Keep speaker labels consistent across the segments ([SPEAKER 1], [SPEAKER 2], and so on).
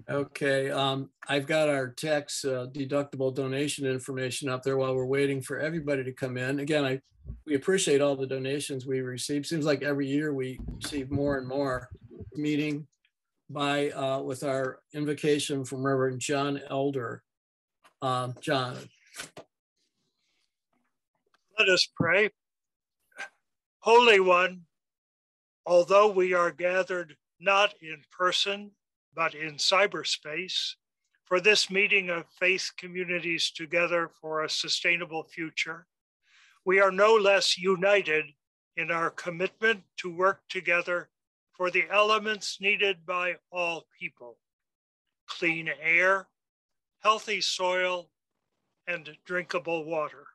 [SPEAKER 1] Okay, I've got our tax deductible donation information up there while we're waiting for everybody to come in. Again, we appreciate all the donations we receive. Seems like every year we receive more and more. Meeting with our invocation from Reverend John Elder. John.
[SPEAKER 2] Let us pray. Holy One, although we are gathered not in person, but in cyberspace, for this meeting of faith communities together for a sustainable future, we are no less united in our commitment to work together for the elements needed by all people: clean air, healthy soil, and drinkable water.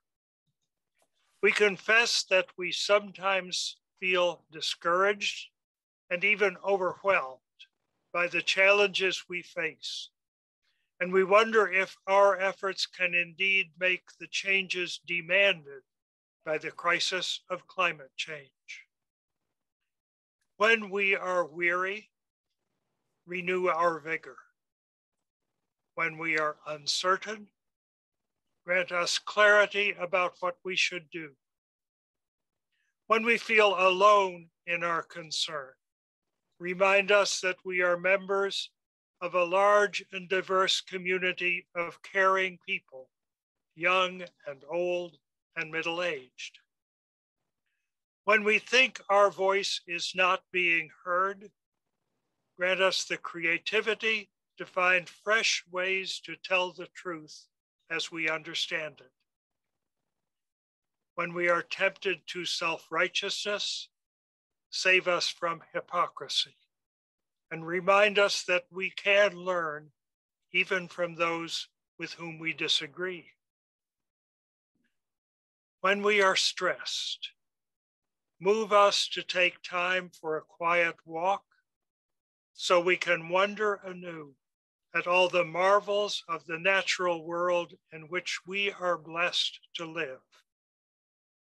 [SPEAKER 2] We confess that we sometimes feel discouraged and even overwhelmed by the challenges we face. And we wonder if our efforts can indeed make the changes demanded by the crisis of climate change. When we are weary, renew our vigor. When we are uncertain, grant us clarity about what we should do. When we feel alone in our concern, remind us that we are members of a large and diverse community of caring people, young and old and middle-aged. When we think our voice is not being heard, grant us the creativity to find fresh ways to tell the truth as we understand it. When we are tempted to self-righteousness, save us from hypocrisy and remind us that we can learn even from those with whom we disagree. When we are stressed, move us to take time for a quiet walk so we can wonder anew at all the marvels of the natural world in which we are blessed to live.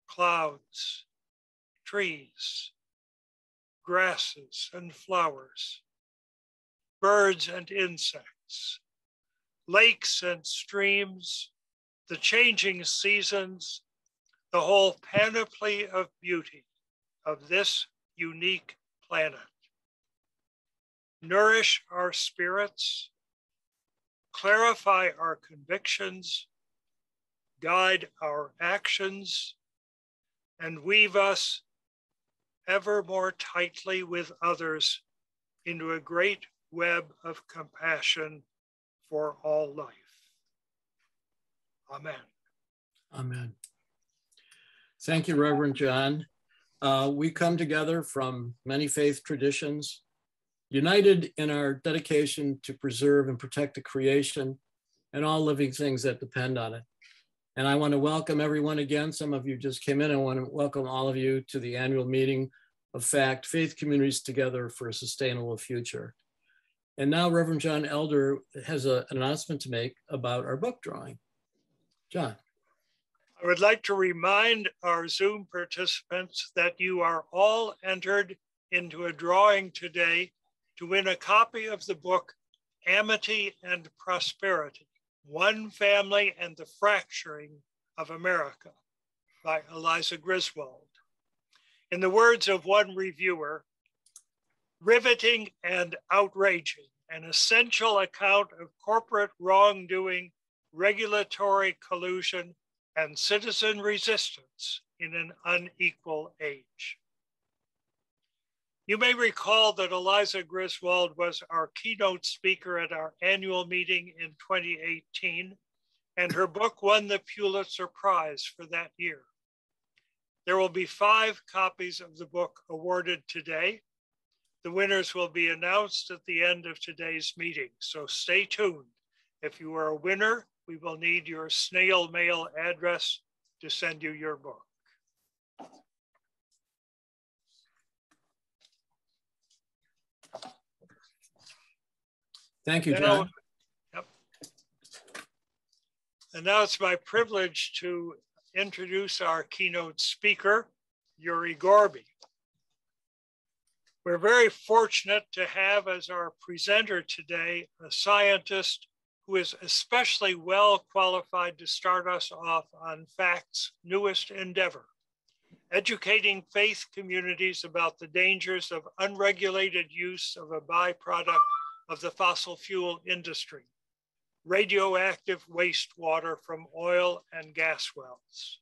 [SPEAKER 2] Clouds, trees, grasses and flowers, birds and insects, lakes and streams, the changing seasons, the whole panoply of beauty of this unique planet. Nourish our spirits, clarify our convictions, guide our actions, and weave us ever more tightly with others into a great web of compassion for all life. Amen.
[SPEAKER 1] Amen. Thank you, Reverend John. We come together from many faith traditions, united in our dedication to preserve and protect the creation and all living things that depend on it. And I want to welcome everyone again. Some of you just came in. I want to welcome all of you to the annual meeting of FaCT, Faith Communities Together for a Sustainable Future. And now Reverend John Elder has an announcement to make about our book drawing. John.
[SPEAKER 2] I would like to remind our Zoom participants that you are all entered into a drawing today to win a copy of the book, Amity and Prosperity: One Family and the Fracturing of America by Eliza Griswold. In the words of one reviewer, riveting and outraging, an essential account of corporate wrongdoing, regulatory collusion, and citizen resistance in an unequal age. You may recall that Eliza Griswold was our keynote speaker at our annual meeting in 2018, and her book won the Pulitzer Prize for that year. There will be 5 copies of the book awarded today. The winners will be announced at the end of today's meeting, so stay tuned. If you are a winner, we will need your snail mail address to send you your book.
[SPEAKER 1] Thank you, John.
[SPEAKER 2] Yep. And now it's my privilege to introduce our keynote speaker, Yuri Gorby. We're very fortunate to have as our presenter today a scientist who is especially well qualified to start us off on FaCT's newest endeavor, educating faith communities about the dangers of unregulated use of a byproduct of the fossil fuel industry, radioactive wastewater from oil and gas wells.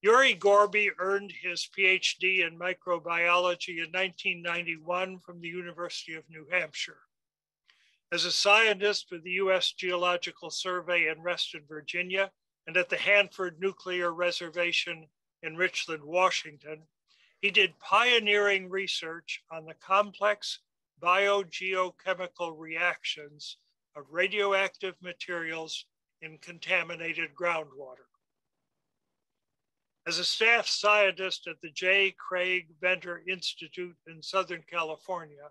[SPEAKER 2] Yuri Gorby earned his PhD in microbiology in 1991 from the University of New Hampshire. As a scientist with the U.S. Geological Survey in Reston, Virginia, and at the Hanford Nuclear Reservation in Richland, Washington, he did pioneering research on the complex biogeochemical reactions of radioactive materials in contaminated groundwater. As a staff scientist at the J. Craig Venter Institute in Southern California,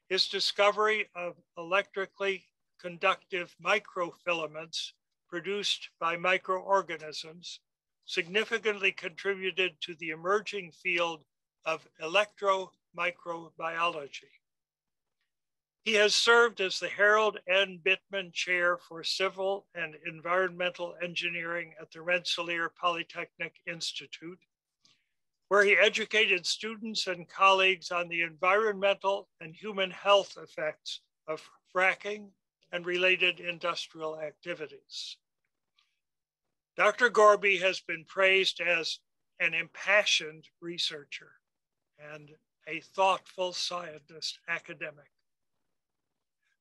[SPEAKER 2] his discovery of electrically conductive microfilaments produced by microorganisms significantly contributed to the emerging field of electromicrobiology. He has served as the Harold N. Bittman Chair for Civil and Environmental Engineering at the Rensselaer Polytechnic Institute, where he educated students and colleagues on the environmental and human health effects of fracking and related industrial activities. Dr. Gorby has been praised as an impassioned researcher and a thoughtful scientist academic.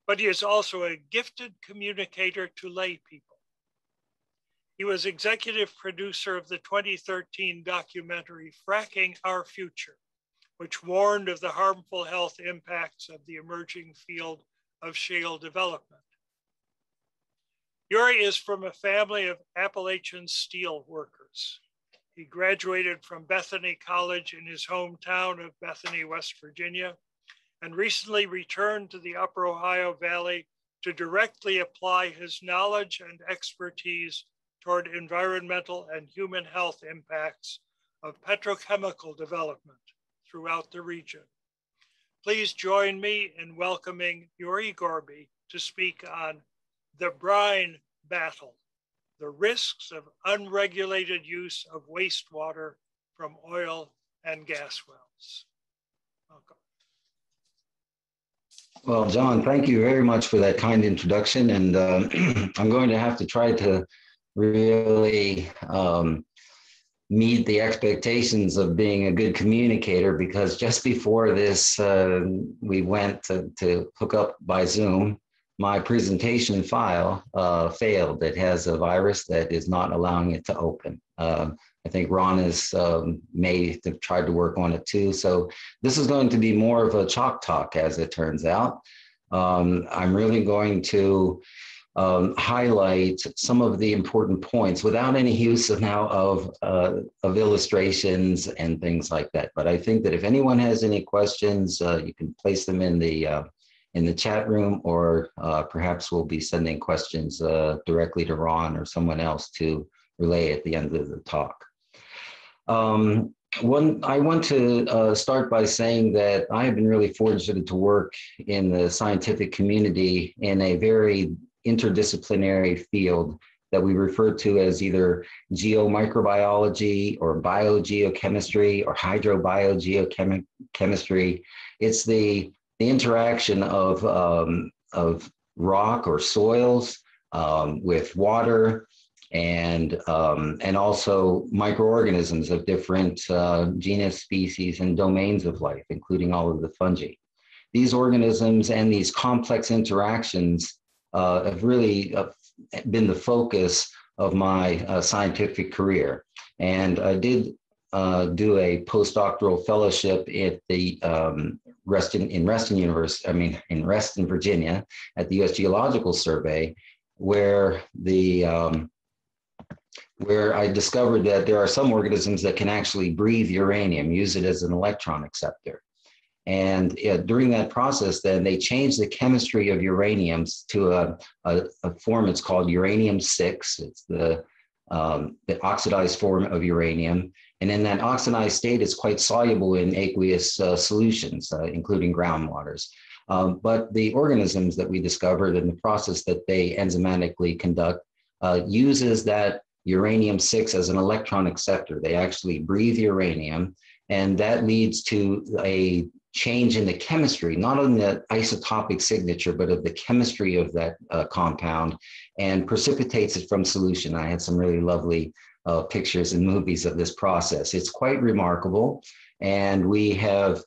[SPEAKER 2] But he is also a gifted communicator to lay people. He was executive producer of the 2013 documentary Fracking Our Future, which warned of the harmful health impacts of the emerging field of shale development. Yuri is from a family of Appalachian steel workers. He graduated from Bethany College in his hometown of Bethany, West Virginia, and recently returned to the Upper Ohio Valley to directly apply his knowledge and expertise toward environmental and human health impacts of petrochemical development throughout the region. Please join me in welcoming Yuri Gorby to speak on the Brine battle, the risks of unregulated use of wastewater from oil and gas wells. Welcome.
[SPEAKER 3] Well, John, thank you very much for that kind introduction. And I'm going to have to try to really meet the expectations of being a good communicator, because just before this, we went to hook up by Zoom. My presentation file failed. It has a virus that is not allowing it to open. I think Ron has may have tried to work on it too. So this is going to be more of a chalk talk, as it turns out. I'm really going to highlight some of the important points without any use of now of illustrations and things like that. But I think that if anyone has any questions, you can place them in the chat room, or perhaps we'll be sending questions directly to Ron or someone else to relay at the end of the talk. I want to start by saying that I have been really fortunate to work in the scientific community in a very interdisciplinary field that we refer to as either geomicrobiology or biogeochemistry or hydrobiogeochemistry. It's the interaction of rock or soils with water, and also microorganisms of different genus, species, and domains of life, including all of the fungi. These organisms and these complex interactions have really been the focus of my scientific career. And I did do a postdoctoral fellowship at the in Reston, Virginia, at the U.S. Geological Survey, where where I discovered that there are some organisms that can actually breathe uranium, use it as an electron acceptor. And during that process, then they changed the chemistry of uraniums to a form it's called uranium-6. It's the the oxidized form of uranium. And in that oxidized state, it's quite soluble in aqueous solutions, including groundwaters. But the organisms that we discovered and the process that they enzymatically conduct uses that uranium-6 as an electron acceptor. They actually breathe uranium, and that leads to a change in the chemistry, not on the isotopic signature, but of the chemistry of that compound, and precipitates it from solution. I had some really lovely pictures and movies of this process. It's quite remarkable. And we have,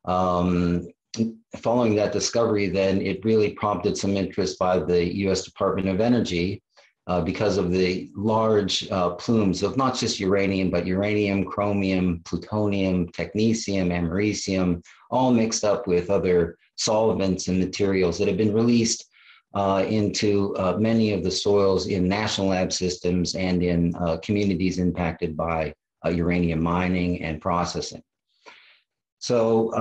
[SPEAKER 3] following that discovery, then it really prompted some interest by the US Department of Energy because of the large plumes of not just uranium, but uranium, chromium, plutonium, technetium, americium, all mixed up with other solvents and materials that have been released into many of the soils in national lab systems and in communities impacted by uranium mining and processing. So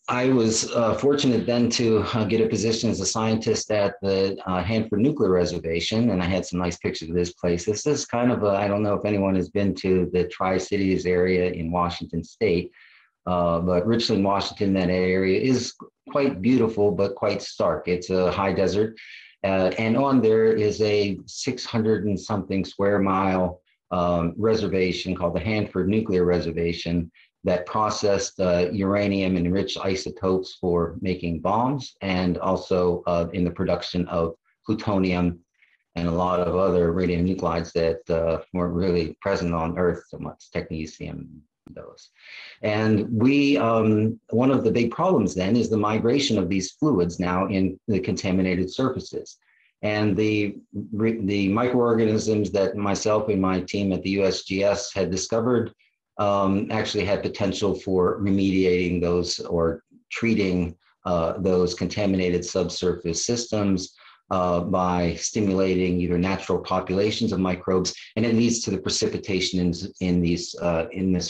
[SPEAKER 3] I was fortunate then to get a position as a scientist at the Hanford Nuclear Reservation, and I had some nice pictures of this place. This is kind of I don't know if anyone has been to the Tri-Cities area in Washington State, but Richland, Washington, that area is quite beautiful, but quite stark. It's a high desert, and on there is a 600 and something square mile reservation called the Hanford Nuclear Reservation that processed uranium and enriched isotopes for making bombs, and also in the production of plutonium and a lot of other radionuclides that weren't really present on Earth so much, technetium, those. And we, one of the big problems then is the migration of these fluids now in the contaminated surfaces. And the microorganisms that myself and my team at the USGS had discovered actually had potential for remediating those or treating those contaminated subsurface systems by stimulating either natural populations of microbes, and it leads to the precipitation in this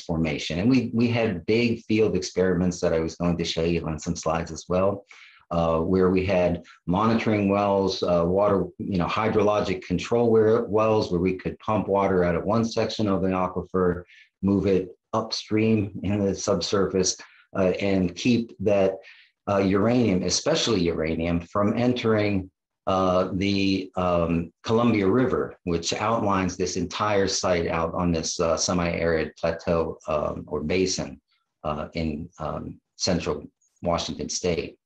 [SPEAKER 3] formation. And we had big field experiments that I was going to show you on some slides as well, where we had monitoring wells, water, hydrologic control wells, where we could pump water out of one section of the aquifer, move it upstream in the subsurface, and keep that uranium, especially uranium, from entering the Columbia River, which outlines this entire site out on this semi-arid plateau or basin in central Washington State.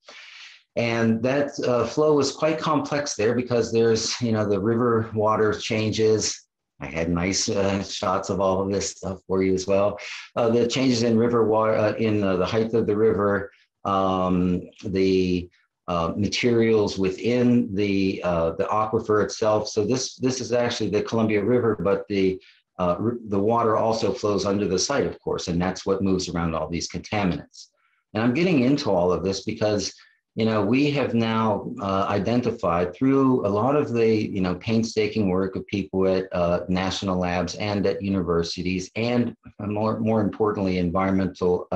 [SPEAKER 3] And that flow was quite complex there because there's, the river water changes. I had nice shots of all of this stuff for you as well. The changes in river water, in the height of the river, the materials within the aquifer itself. So this is actually the Columbia River, but the water also flows under the site, of course, and that's what moves around all these contaminants. And I'm getting into all of this because we have now identified through a lot of the, painstaking work of people at national labs and at universities, and more importantly, environmental,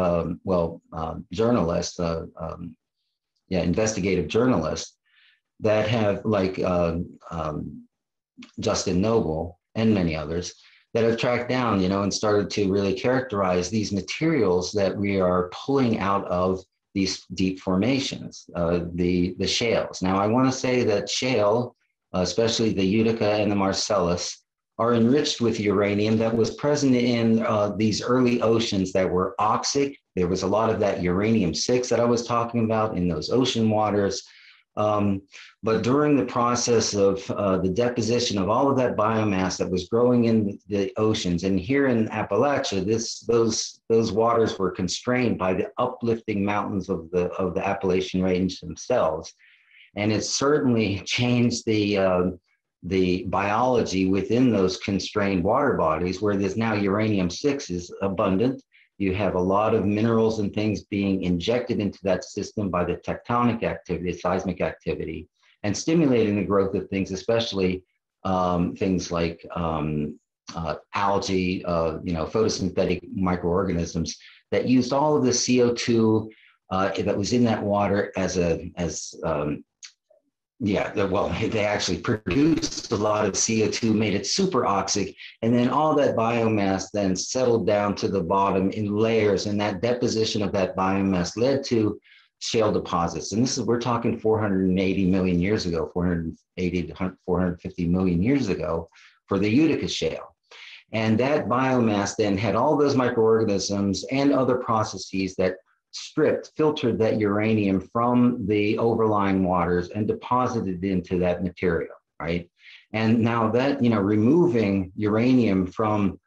[SPEAKER 3] journalists, investigative journalists that have, like Justin Noble and many others, that have tracked down, and started to really characterize these materials that we are pulling out of these deep formations, the shales. Now, I want to say that shale, especially the Utica and the Marcellus, are enriched with uranium that was present in these early oceans that were oxic. There was a lot of that uranium-6 that I was talking about in those ocean waters. But during the process of the deposition of all of that biomass that was growing in the oceans, and here in Appalachia, those waters were constrained by the uplifting mountains of the Appalachian Range themselves, and it certainly changed the biology within those constrained water bodies, where there's now uranium-6 is abundant. You have a lot of minerals and things being injected into that system by the tectonic activity, seismic activity, and stimulating the growth of things, especially things like algae, photosynthetic microorganisms that used all of the CO2 that was in that water as well, they actually produced a lot of CO2, made it superoxic, and then all that biomass then settled down to the bottom in layers, and that deposition of that biomass led to shale deposits. And this is, we're talking 480 million years ago, 480 to 450 million years ago for the Utica Shale. And that biomass then had all those microorganisms and other processes that filtered that uranium from the overlying waters and deposited into that material, right? And now that, removing uranium from,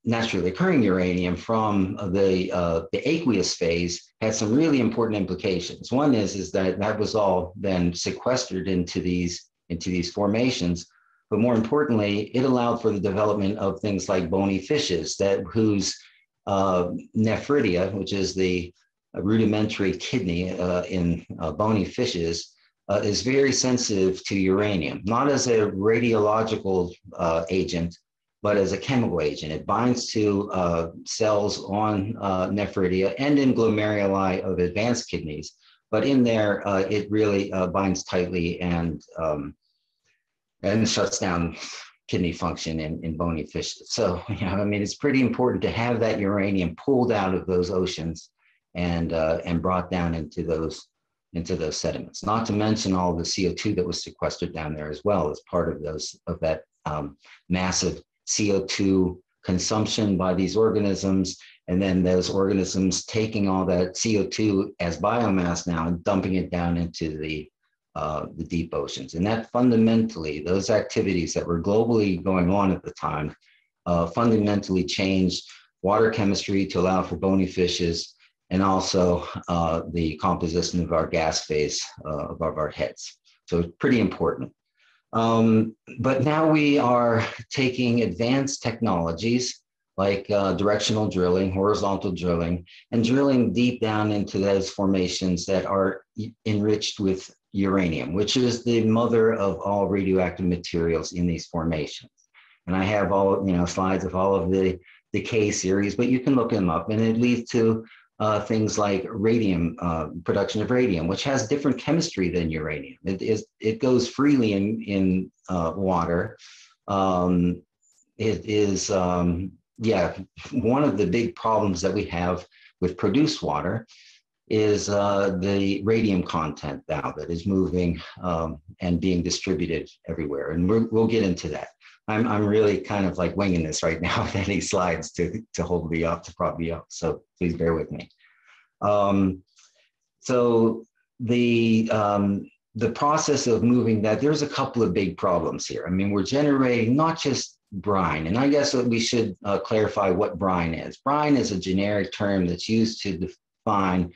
[SPEAKER 3] naturally occurring uranium from the aqueous phase had some really important implications. One is that was all then sequestered into these formations, but more importantly, it allowed for the development of things like bony fishes whose nephridia, which is the rudimentary kidney in bony fishes, is very sensitive to uranium, not as a radiological agent, but as a chemical agent. It binds to cells on nephridia and in glomeruli of advanced kidneys, but in there, it really binds tightly and shuts down kidney function in bony fishes. So, it's pretty important to have that uranium pulled out of those oceans and brought down into those sediments. Not to mention all the CO2 that was sequestered down there as well as part of that massive CO2 consumption by these organisms, and then those organisms taking all that CO2 as biomass now and dumping it down into the deep oceans. And that fundamentally, those activities that were globally going on at the time, fundamentally changed water chemistry to allow for bony fishes, and also the composition of our gas phase above our heads. So it's pretty important. But now we are taking advanced technologies like directional drilling, horizontal drilling, and drilling deep down into those formations that are enriched with uranium, which is the mother of all radioactive materials in these formations. And I have all, slides of all of the decay series, but you can look them up, and it leads to things like radium, production of radium, which has different chemistry than uranium. It goes freely in water. It is, one of the big problems that we have with produced water is the radium content now that is moving and being distributed everywhere. And we'll get into that. I'm really kind of like winging this right now with any slides to hold me up, to prop me up. So please bear with me. So the process of moving that, there's a couple of big problems here. We're generating not just brine, and I guess we should clarify what brine is. Brine is a generic term that's used to define,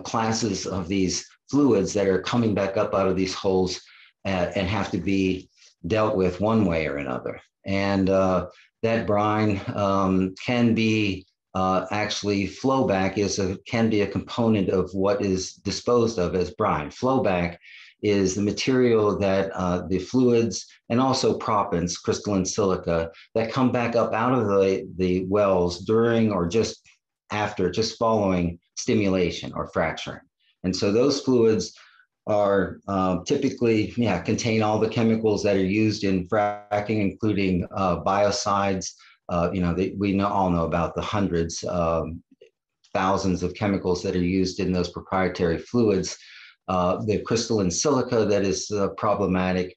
[SPEAKER 3] classes of these fluids that are coming back up out of these holes and have to be dealt with one way or another. And that brine can be actually flowback can be a component of what is disposed of as brine. Flowback is the material that the fluids and also proppants, crystalline silica, that come back up out of the wells during or just following stimulation or fracturing. And so those fluids are typically, contain all the chemicals that are used in fracking, including biocides. We all know about the hundreds, thousands of chemicals that are used in those proprietary fluids. The crystalline silica that is problematic.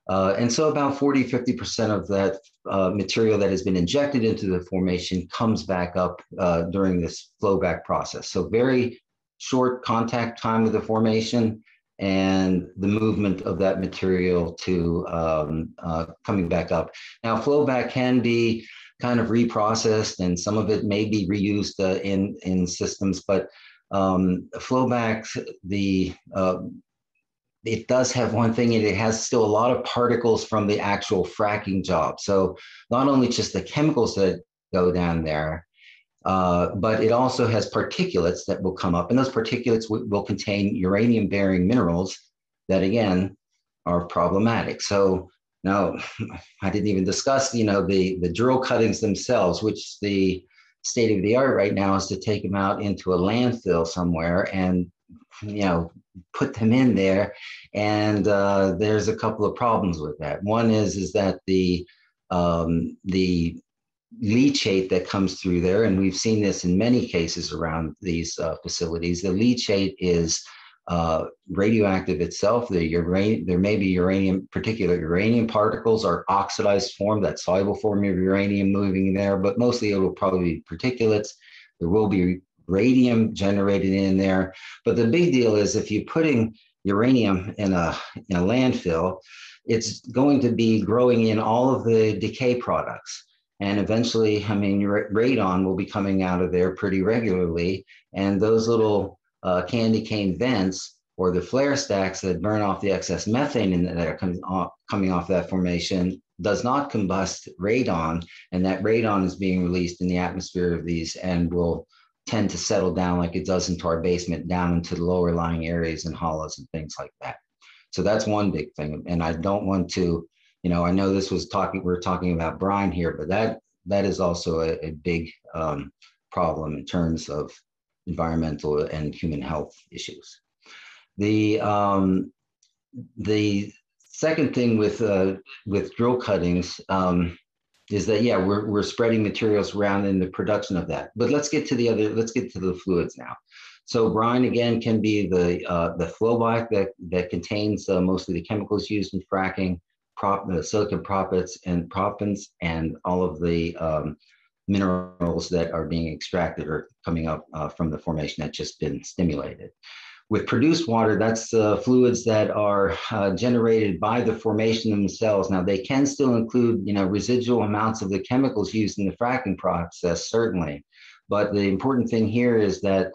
[SPEAKER 3] And so about 40–50% of that material that has been injected into the formation comes back up during this flowback process. So very short contact time with the formation and the movement of that material to coming back up. Now, flowback can be kind of reprocessed, and some of it may be reused in systems, but flowback, it does have one thing, and it has still a lot of particles from the actual fracking job. So not only just the chemicals that go down there, but it also has particulates that will come up, and those particulates will contain uranium-bearing minerals that, again, are problematic. So now, I didn't even discuss, the drill cuttings themselves, which the state of the art right now is to take them out into a landfill somewhere and put them in there, and there's a couple of problems with that. One is that the leachate that comes through there, and we've seen this in many cases around these facilities. The leachate is radioactive itself. There may be particular uranium particles or oxidized form, that soluble form of uranium moving there, but mostly it will probably be particulates. There will be radium generated in there. But the big deal is if you're putting uranium in a landfill, it's going to be growing in all of the decay products. And eventually, your radon will be coming out of there pretty regularly. And those little candy cane vents or the flare stacks that burn off the excess methane that are coming off that formation does not combust radon. And that radon is being released in the atmosphere of these and will tend to settle down like it does into our basement, down into the lower lying areas and hollows and things like that. So that's one big thing. And I don't want to, I know this was we're talking about brine here, but that is also a big problem in terms of environmental and human health issues. The second thing with drill cuttings is that, yeah, we're spreading materials around in the production of that. But let's get to the fluids now. So brine, again, can be the flowback that contains mostly the chemicals used in fracking, silicon proppants, and all of the minerals that are being extracted or coming up from the formation that's just been stimulated. With produced water, that's fluids that are generated by the formation themselves. Now, they can still include, residual amounts of the chemicals used in the fracking process, certainly. But the important thing here is that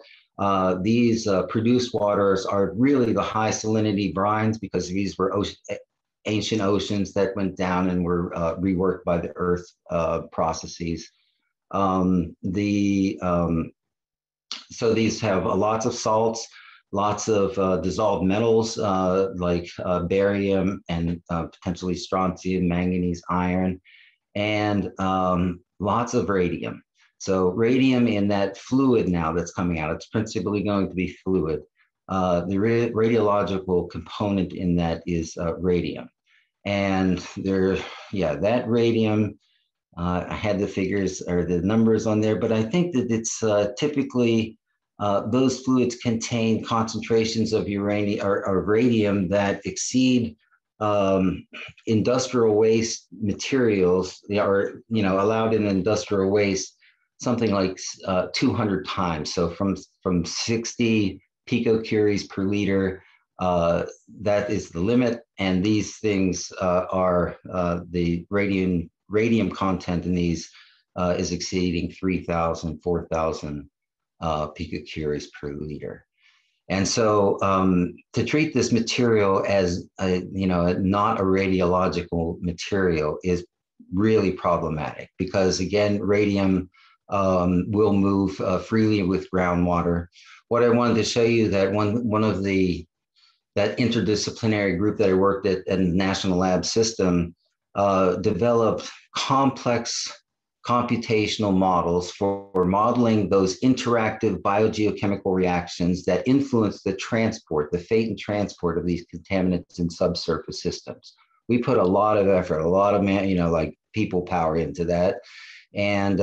[SPEAKER 3] these produced waters are really the high salinity brines, because these were ancient oceans that went down and were reworked by the earth processes. So these have lots of salts, lots of dissolved metals like barium and potentially strontium, manganese, iron, and lots of radium. So radium in that fluid now that's coming out, it's principally going to be fluid. The radiological component in that is radium. And that radium, I had the figures or the numbers on there, but I think that it's typically those fluids contain concentrations of uranium or radium that exceed industrial waste materials. They are, allowed in industrial waste something like 200 times. So from 60 picocuries per liter, that is the limit. And these things are the radium content in these is exceeding 3,000, 4,000 picocuries per liter. And so to treat this material as not a radiological material is really problematic, because again, radium will move freely with groundwater. What I wanted to show you that that interdisciplinary group that I worked at the National Lab System developed complex computational models for modeling those interactive biogeochemical reactions that influence the fate and transport of these contaminants in subsurface systems. We put a lot of effort, a lot of people power into that. And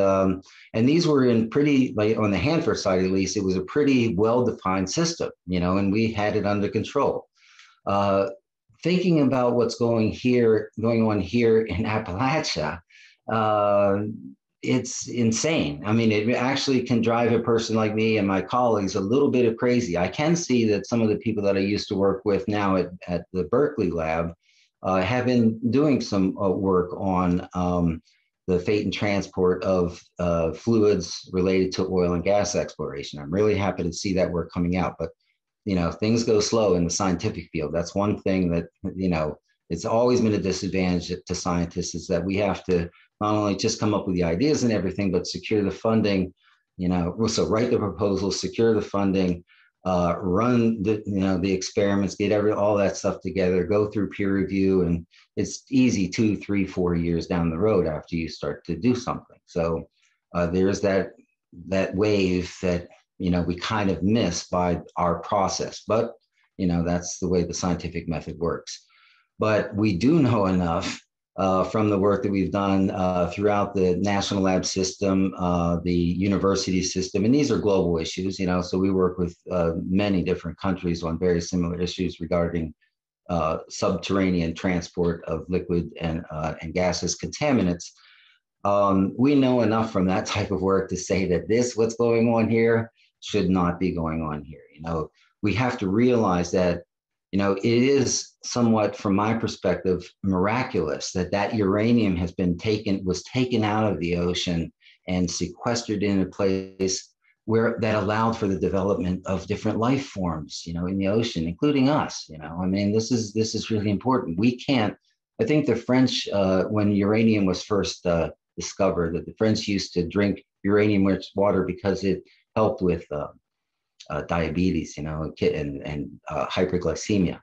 [SPEAKER 3] these were in pretty, on the Hanford side at least, it was a pretty well-defined system, and we had it under control. Thinking about what's going on here in Appalachia, it's insane. It actually can drive a person like me and my colleagues a little bit of crazy. I can see that some of the people that I used to work with now at the Berkeley lab have been doing some work on the fate and transport of fluids related to oil and gas exploration. I'm really happy to see that work coming out, but things go slow in the scientific field. That's one thing that, it's always been a disadvantage to scientists, is that we have to not only just come up with the ideas and everything, but secure the funding, so write the proposals, secure the funding, run the experiments, get all that stuff together, go through peer review, and it's easy 2, 3, 4 years down the road after you start to do something. So there's that wave that we kind of miss by our process. But, that's the way the scientific method works. But we do know enough from the work that we've done throughout the national lab system, the university system, and these are global issues, so we work with many different countries on very similar issues regarding subterranean transport of liquid and gaseous contaminants. We know enough from that type of work to say that what's going on here should not be going on here. We have to realize that, it is somewhat, from my perspective, miraculous that uranium was taken out of the ocean and sequestered in a place where that allowed for the development of different life forms, in the ocean, including us. This is really important. I think the French, when uranium was first discovered, that the French used to drink uranium-rich water because it helped with diabetes, and hyperglycemia.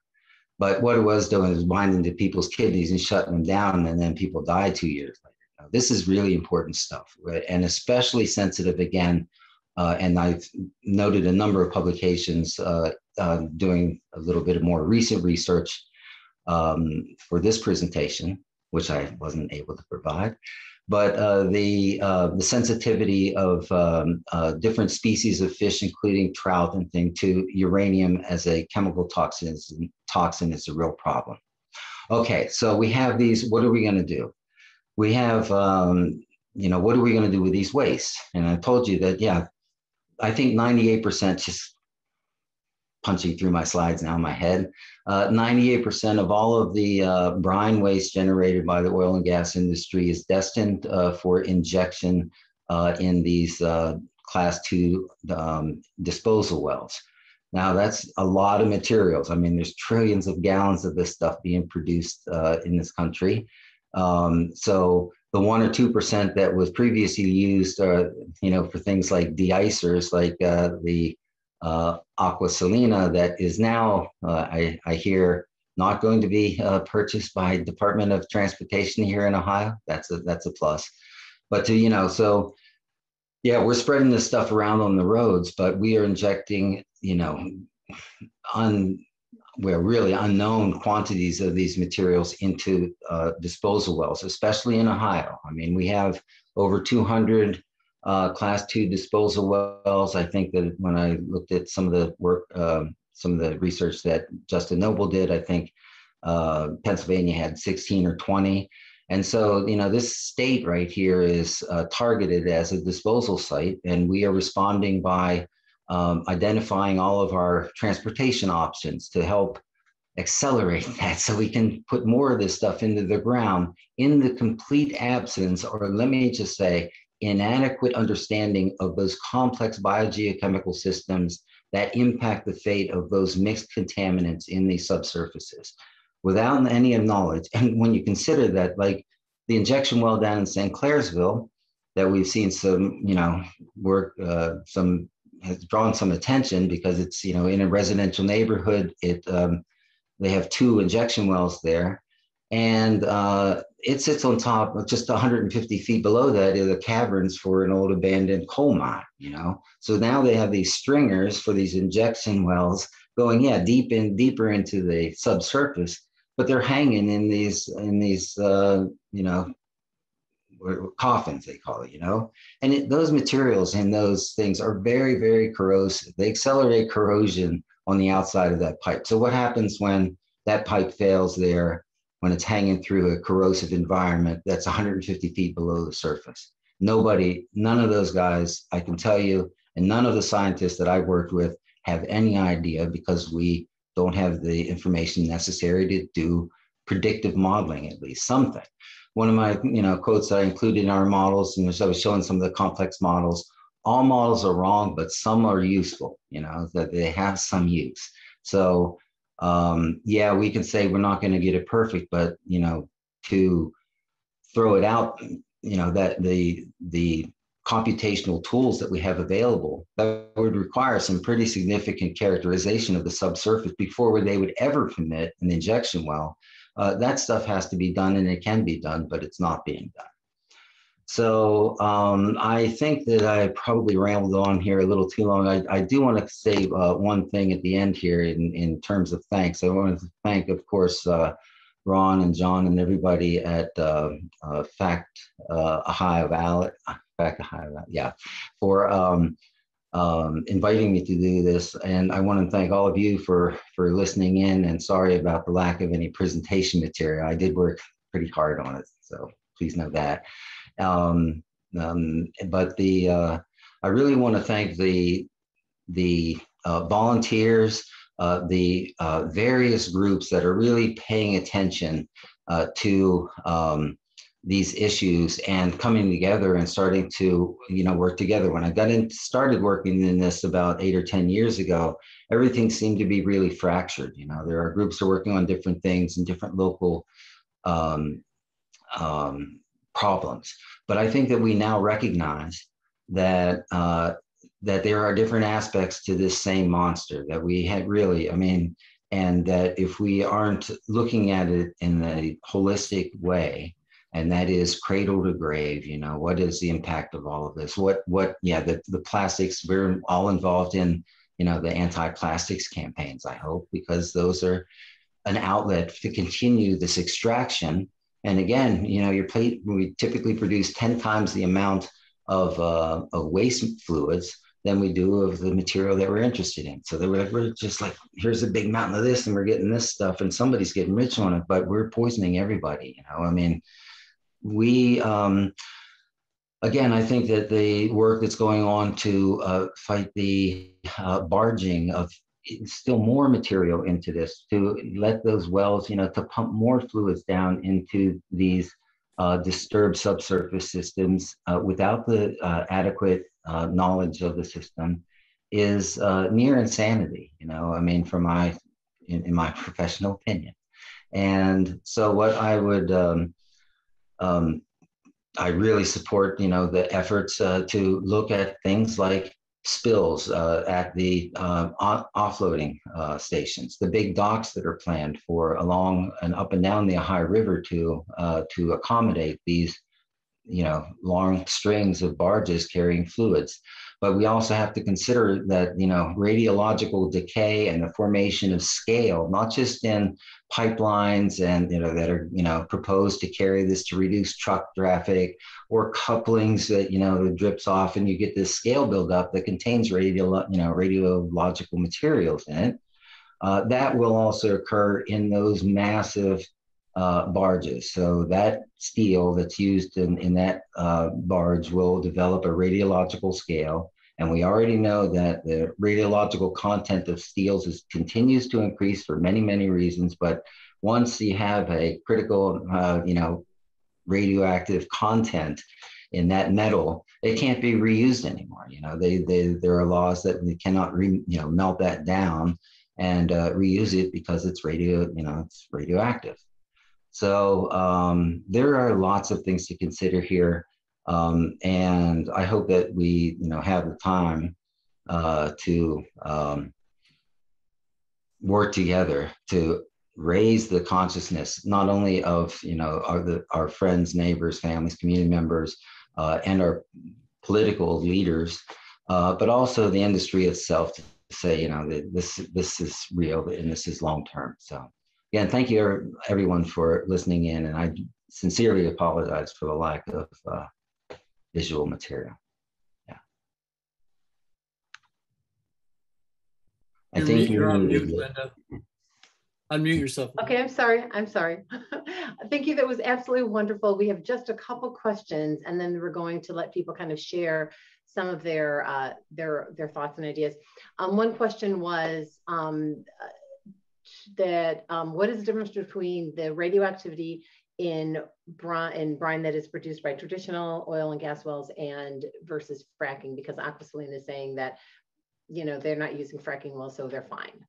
[SPEAKER 3] But what it was doing is binding to people's kidneys and shutting them down, and then people died 2 years later. Now, this is really important stuff, right? And especially sensitive again. And I've noted a number of publications doing a little bit of more recent research for this presentation, which I wasn't able to provide. But the sensitivity of different species of fish, including trout and things, to uranium as a chemical toxin is a real problem. Okay, so we have these. What are we going to do? We have, what are we going to do with these wastes? And I told you that, yeah, I think 98%, just punching through my slides now in my head, 98% of all of the brine waste generated by the oil and gas industry is destined for injection in these class 2 disposal wells. Now, that's a lot of materials. There's trillions of gallons of this stuff being produced in this country. So the 1 or 2% that was previously used, for things like de-icers, like the aqua salina, that is now, I hear, not going to be purchased by Department of Transportation here in Ohio. That's a plus. But so yeah, we're spreading this stuff around on the roads, but we are injecting, really unknown quantities of these materials into disposal wells, especially in Ohio. We have over 200 class 2 disposal wells. I think that when I looked at some of the work, some of the research that Justin Noble did, I think Pennsylvania had 16 or 20. And so, this state right here is targeted as a disposal site, and we are responding by identifying all of our transportation options to help accelerate that so we can put more of this stuff into the ground in the complete absence, or let me just say, inadequate understanding of those complex biogeochemical systems that impact the fate of those mixed contaminants in these subsurfaces without any knowledge. And when you consider that, like the injection well down in St. Clairsville, that we've seen some, work, has drawn some attention because it's, in a residential neighborhood, they have 2 injection wells there. And it sits on top of just 150 feet below that are the caverns for an old abandoned coal mine, So now they have these stringers for these injection wells going, deeper into the subsurface, but they're hanging in these coffins, they call it, And those materials and those things are very, very corrosive. They accelerate corrosion on the outside of that pipe. So what happens when that pipe fails there, when it's hanging through a corrosive environment that's 150 feet below the surface? None of those guys, I can tell you, and none of the scientists that I worked with have any idea, because we don't have the information necessary to do predictive modeling, at least something. One of my quotes that I included in our models, and I was showing some of the complex models, all models are wrong, but some are useful, that they have some use. So we can say we're not going to get it perfect, but to throw it out, that the computational tools that we have available, that would require some pretty significant characterization of the subsurface before they would ever permit an injection well. That stuff has to be done, and it can be done, but it's not being done. So I think that I probably rambled on here a little too long. I do want to say one thing at the end here in terms of thanks. I want to thank, of course, Ron and John and everybody at FaCT Ohio Valley, yeah, for inviting me to do this. And I want to thank all of you for listening in, and sorry about the lack of any presentation material. I did work pretty hard on it, so please know that. But I really want to thank the volunteers, the various groups that are really paying attention to these issues and coming together and starting to, work together. When I started working in this about 8 or 10 years ago, everything seemed to be really fractured. There are groups that are working on different things and different local problems. But I think that we now recognize that that there are different aspects to this same monster that we had really, and that if we aren't looking at it in a holistic way, and that is cradle to grave, what is the impact of all of this? The plastics, we're all involved in, the anti-plastics campaigns, I hope, because those are an outlet to continue this extraction. And again, we typically produce 10 times the amount of waste fluids than we do of the material that we're interested in. So we're just like, here's a big mountain of this and we're getting this stuff and somebody's getting rich on it, but we're poisoning everybody. We, again, I think that the work that's going on to fight the barging of still more material into this, to let those wells, to pump more fluids down into these disturbed subsurface systems without the adequate knowledge of the system is near insanity, from in my professional opinion. And so what I would, I really support, the efforts to look at things like spills at the offloading stations, the big docks that are planned for along and up and down the Ohio River to accommodate these, long strings of barges carrying fluids. But we also have to consider that, radiological decay and the formation of scale, not just in pipelines and, that are, proposed to carry this to reduce truck traffic, or couplings that, that drips off and you get this scale buildup that contains radiological materials in it. That will also occur in those massive barges. So that steel that's used in that barge will develop a radiological scale. And we already know that the radiological content of steels continues to increase for many, many reasons. But once you have a critical, radioactive content in that metal, it can't be reused anymore. There are laws that they cannot melt that down and reuse it because it's it's radioactive. So there are lots of things to consider here. And I hope that we, have the time to work together to raise the consciousness, not only of, our friends, neighbors, families, community members, and our political leaders, but also the industry itself to say, that this is real and this is long-term. So again, thank you everyone for listening in. And I sincerely apologize for the lack of visual material. Yeah. I think
[SPEAKER 1] you're on mute, Linda. Unmute yourself.
[SPEAKER 4] Okay, I'm sorry. Thank you. That was absolutely wonderful. We have just a couple questions, and then we're going to let people kind of share some of their thoughts and ideas. One question was that what is the difference between the radioactivity in brine that is produced by traditional oil and gas wells and versus fracking? Because Aquasaline is saying that, they're not using fracking wells, so they're fine.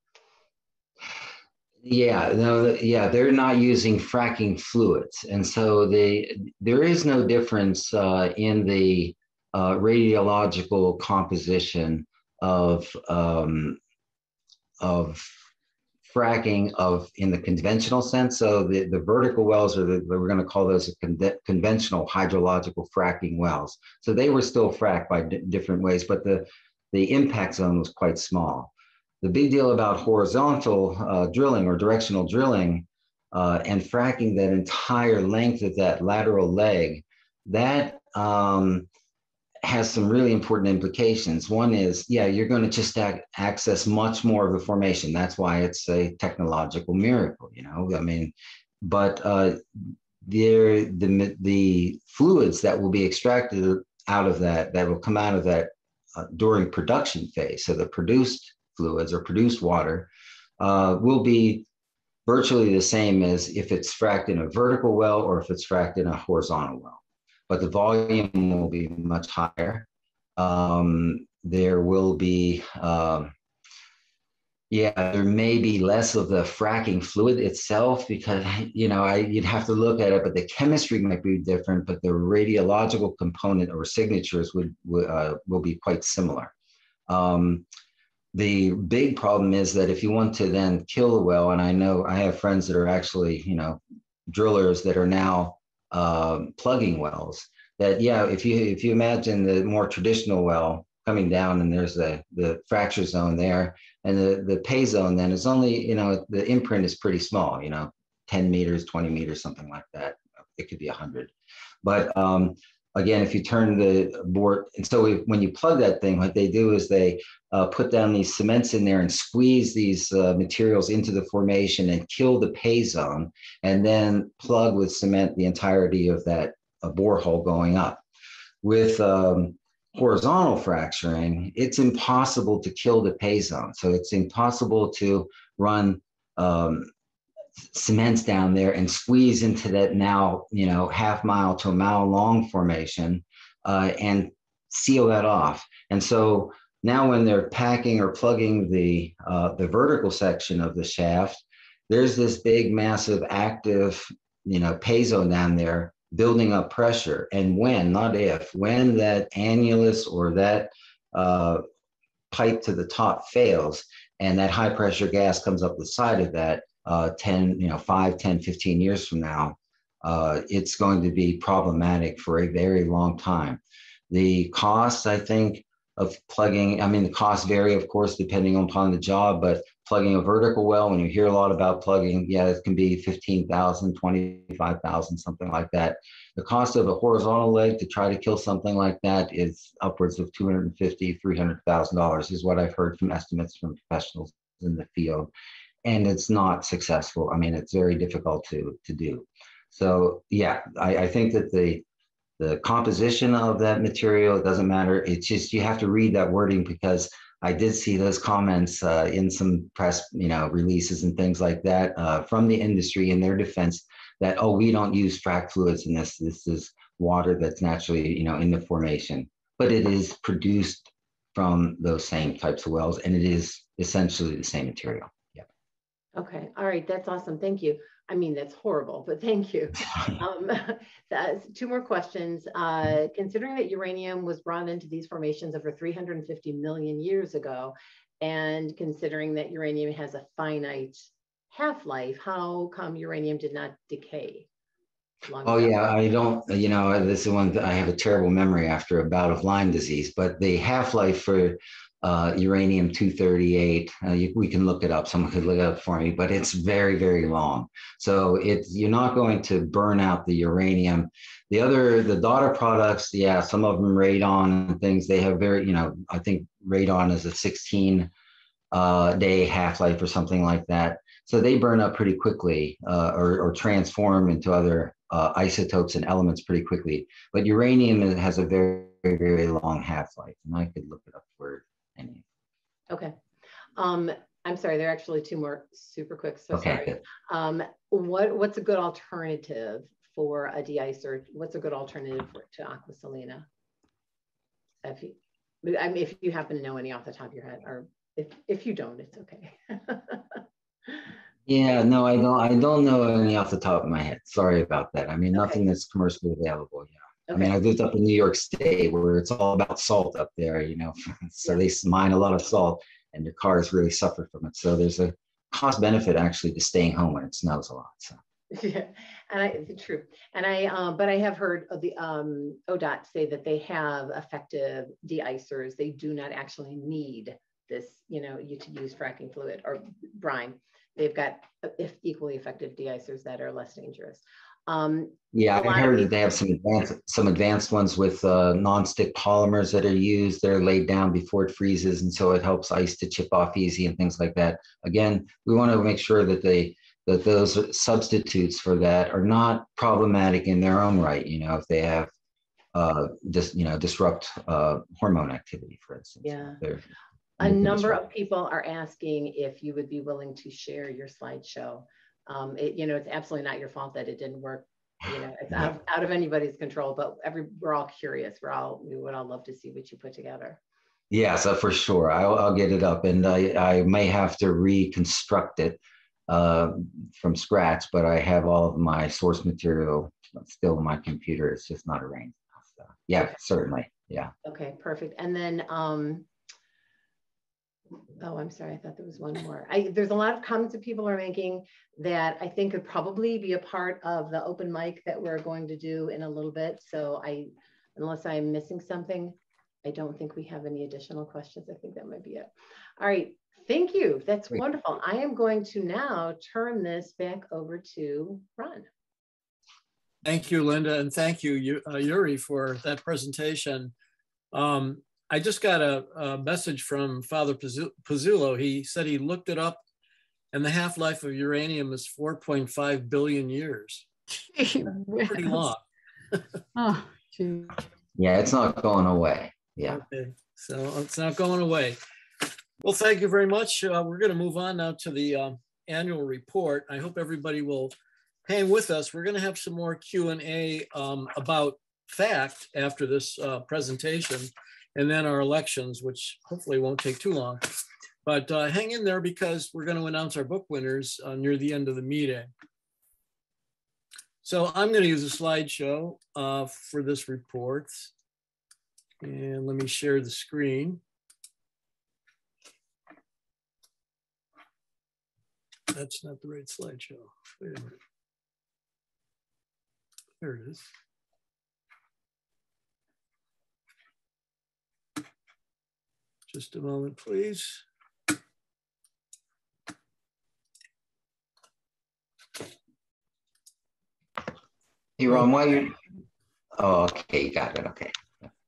[SPEAKER 3] Yeah, they're not using fracking fluids. And so there is no difference in the radiological composition of fracking in the conventional sense. So the vertical wells are we're going to call those conventional hydrological fracking wells. So they were still fracked by different ways, but the impact zone was quite small. The big deal about horizontal drilling or directional drilling and fracking that entire length of that lateral leg, that has some really important implications. One is, yeah, you're going to just access much more of the formation. That's why it's a technological miracle, you know. I mean, but the fluids that will be extracted out of that will come out of that during production phase. So the produced fluids or produced water will be virtually the same as if it's fracked in a vertical well or if it's fracked in a horizontal well. But the volume will be much higher. There will be, there may be less of the fracking fluid itself because, you know, you'd have to look at it, but the chemistry might be different, but the radiological component or signatures will be quite similar. The big problem is that if you want to then kill the well, and I know I have friends that are actually, you know, drillers that are now plugging wells, that if you imagine the more traditional well coming down and there's the fracture zone there, and the pay zone then is only, you know, the imprint is pretty small, you know, 10 meters, 20 meters, something like that. It could be 100. But again, if you turn the bore, and so when you plug that thing, what they do is they put down these cements in there and squeeze these materials into the formation and kill the pay zone, and then plug with cement the entirety of that borehole going up. With horizontal fracturing, it's impossible to kill the pay zone. So it's impossible to run cements down there and squeeze into that now, you know, half mile to a mile long formation and seal that off. And so now when they're packing or plugging the vertical section of the shaft, there's this big, massive, active, you know, pay zone down there building up pressure. And when, not if, when that annulus or that pipe to the top fails and that high pressure gas comes up the side of that, 5, 10, 15 years from now, it's going to be problematic for a very long time. The costs, I think, of plugging, I mean, the costs vary, of course, depending upon the job, but plugging a vertical well, when you hear a lot about plugging, it can be $15,000, $25,000, something like that. The cost of a horizontal leg to try to kill something like that is upwards of $250,000, $300,000 is what I've heard from estimates from professionals in the field. And it's not successful. I mean, it's very difficult to do. So yeah, I think that the composition of that material, it doesn't matter. It's just, you have to read that wording, because I did see those comments in some press, you know, releases and things like that from the industry in their defense that, oh, we don't use frac fluids in this. This is water that's naturally, you know, in the formation, but it is produced from those same types of wells, and it is essentially the same material. Yeah.
[SPEAKER 4] Okay. All right. That's awesome. Thank you. I mean, that's horrible, but thank you. Two more questions. Considering that uranium was brought into these formations over 350 million years ago, and considering that uranium has a finite half-life, how come uranium did not decay?
[SPEAKER 3] Oh yeah, I don't, you know, this is one that I have a terrible memory after a bout of Lyme disease, but the half-life for uranium-238, we can look it up, someone could look it up for me, but it's very, very long. So you're not going to burn out the uranium. The daughter products, yeah, some of them radon and things, they have very, you know, I think radon is a 16-day half-life or something like that. So they burn up pretty quickly or transform into other isotopes and elements pretty quickly. But uranium has a very, very, very long half-life, and I could look it up for any.
[SPEAKER 4] Okay. I'm sorry, there are actually two more super quick, so
[SPEAKER 3] okay,
[SPEAKER 4] sorry. What's a good alternative for a de-icer? What's a good alternative to aqua salina? If you happen to know any off the top of your head, or if you don't, it's okay.
[SPEAKER 3] Yeah, no, I don't know any off the top of my head. Sorry about that. I mean, nothing that's commercially available. Yeah. Okay. I mean, I lived up in New York State where it's all about salt up there, you know, so they mine a lot of salt and your cars really suffer from it. So there's a cost benefit actually to staying home when it snows a lot. So.
[SPEAKER 4] Yeah, and true. And but I have heard of the ODOT say that they have effective de-icers. They do not actually need this, you to use fracking fluid or brine. They've got equally effective de-icers that are less dangerous.
[SPEAKER 3] Yeah, I heard that they have some advanced ones with non-stick polymers that are used. They're laid down before it freezes, and so it helps ice to chip off easy and things like that. Again, we want to make sure that those substitutes for that are not problematic in their own right. If they have disrupt hormone activity, for instance.
[SPEAKER 4] Yeah. A number of people are asking if you would be willing to share your slideshow. It's absolutely not your fault that it didn't work. It's out of anybody's control, but we're all curious. We would all love to see what you put together.
[SPEAKER 3] Yeah, so for sure, I'll get it up, and I may have to reconstruct it from scratch, but I have all of my source material still in my computer. It's just not arranged. So, yeah, okay. Certainly. Yeah. Okay,
[SPEAKER 4] perfect. And then, oh, I'm sorry. I thought there was one more. There's a lot of comments that people are making that I think could probably be a part of the open mic that we're going to do in a little bit. So unless I'm missing something, I don't think we have any additional questions. I think that might be it. All right. Thank you. That's wonderful. I am going to now turn this back over to Ron.
[SPEAKER 1] Thank you, Linda, and thank you, Yuri, for that presentation. I just got a message from Father Pizzullo. He said he looked it up, and the half-life of uranium is 4.5 billion years. Pretty long.
[SPEAKER 5] Oh, geez.
[SPEAKER 3] Yeah, it's not going away. Yeah.
[SPEAKER 1] Okay, so it's not going away. Well, thank you very much. We're going to move on now to the annual report. I hope everybody will hang with us. We're going to have some more Q&A about FaCT after this presentation, and then our elections, which hopefully won't take too long. But hang in there because we're going to announce our book winners near the end of the meeting. So I'm going to use a slideshow for this report. And let me share the screen. That's not the right slideshow. Wait a minute. There it is. Just a moment, please.
[SPEAKER 3] Hey, Ron, why you? Oh, okay, you got it. Okay.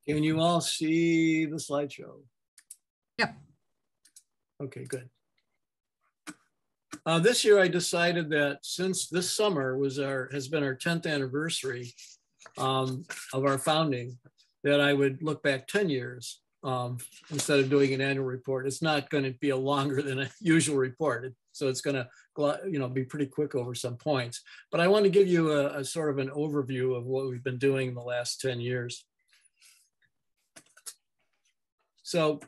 [SPEAKER 1] Can you all see the slideshow?
[SPEAKER 5] Yep.
[SPEAKER 1] Okay, good. This year, I decided that since this summer has been our 10th anniversary of our founding, that I would look back 10 years instead of doing an annual report. It's not going to be a longer than a usual report, so it's going to be pretty quick over some points. But I want to give you a sort of an overview of what we've been doing in the last 10 years. So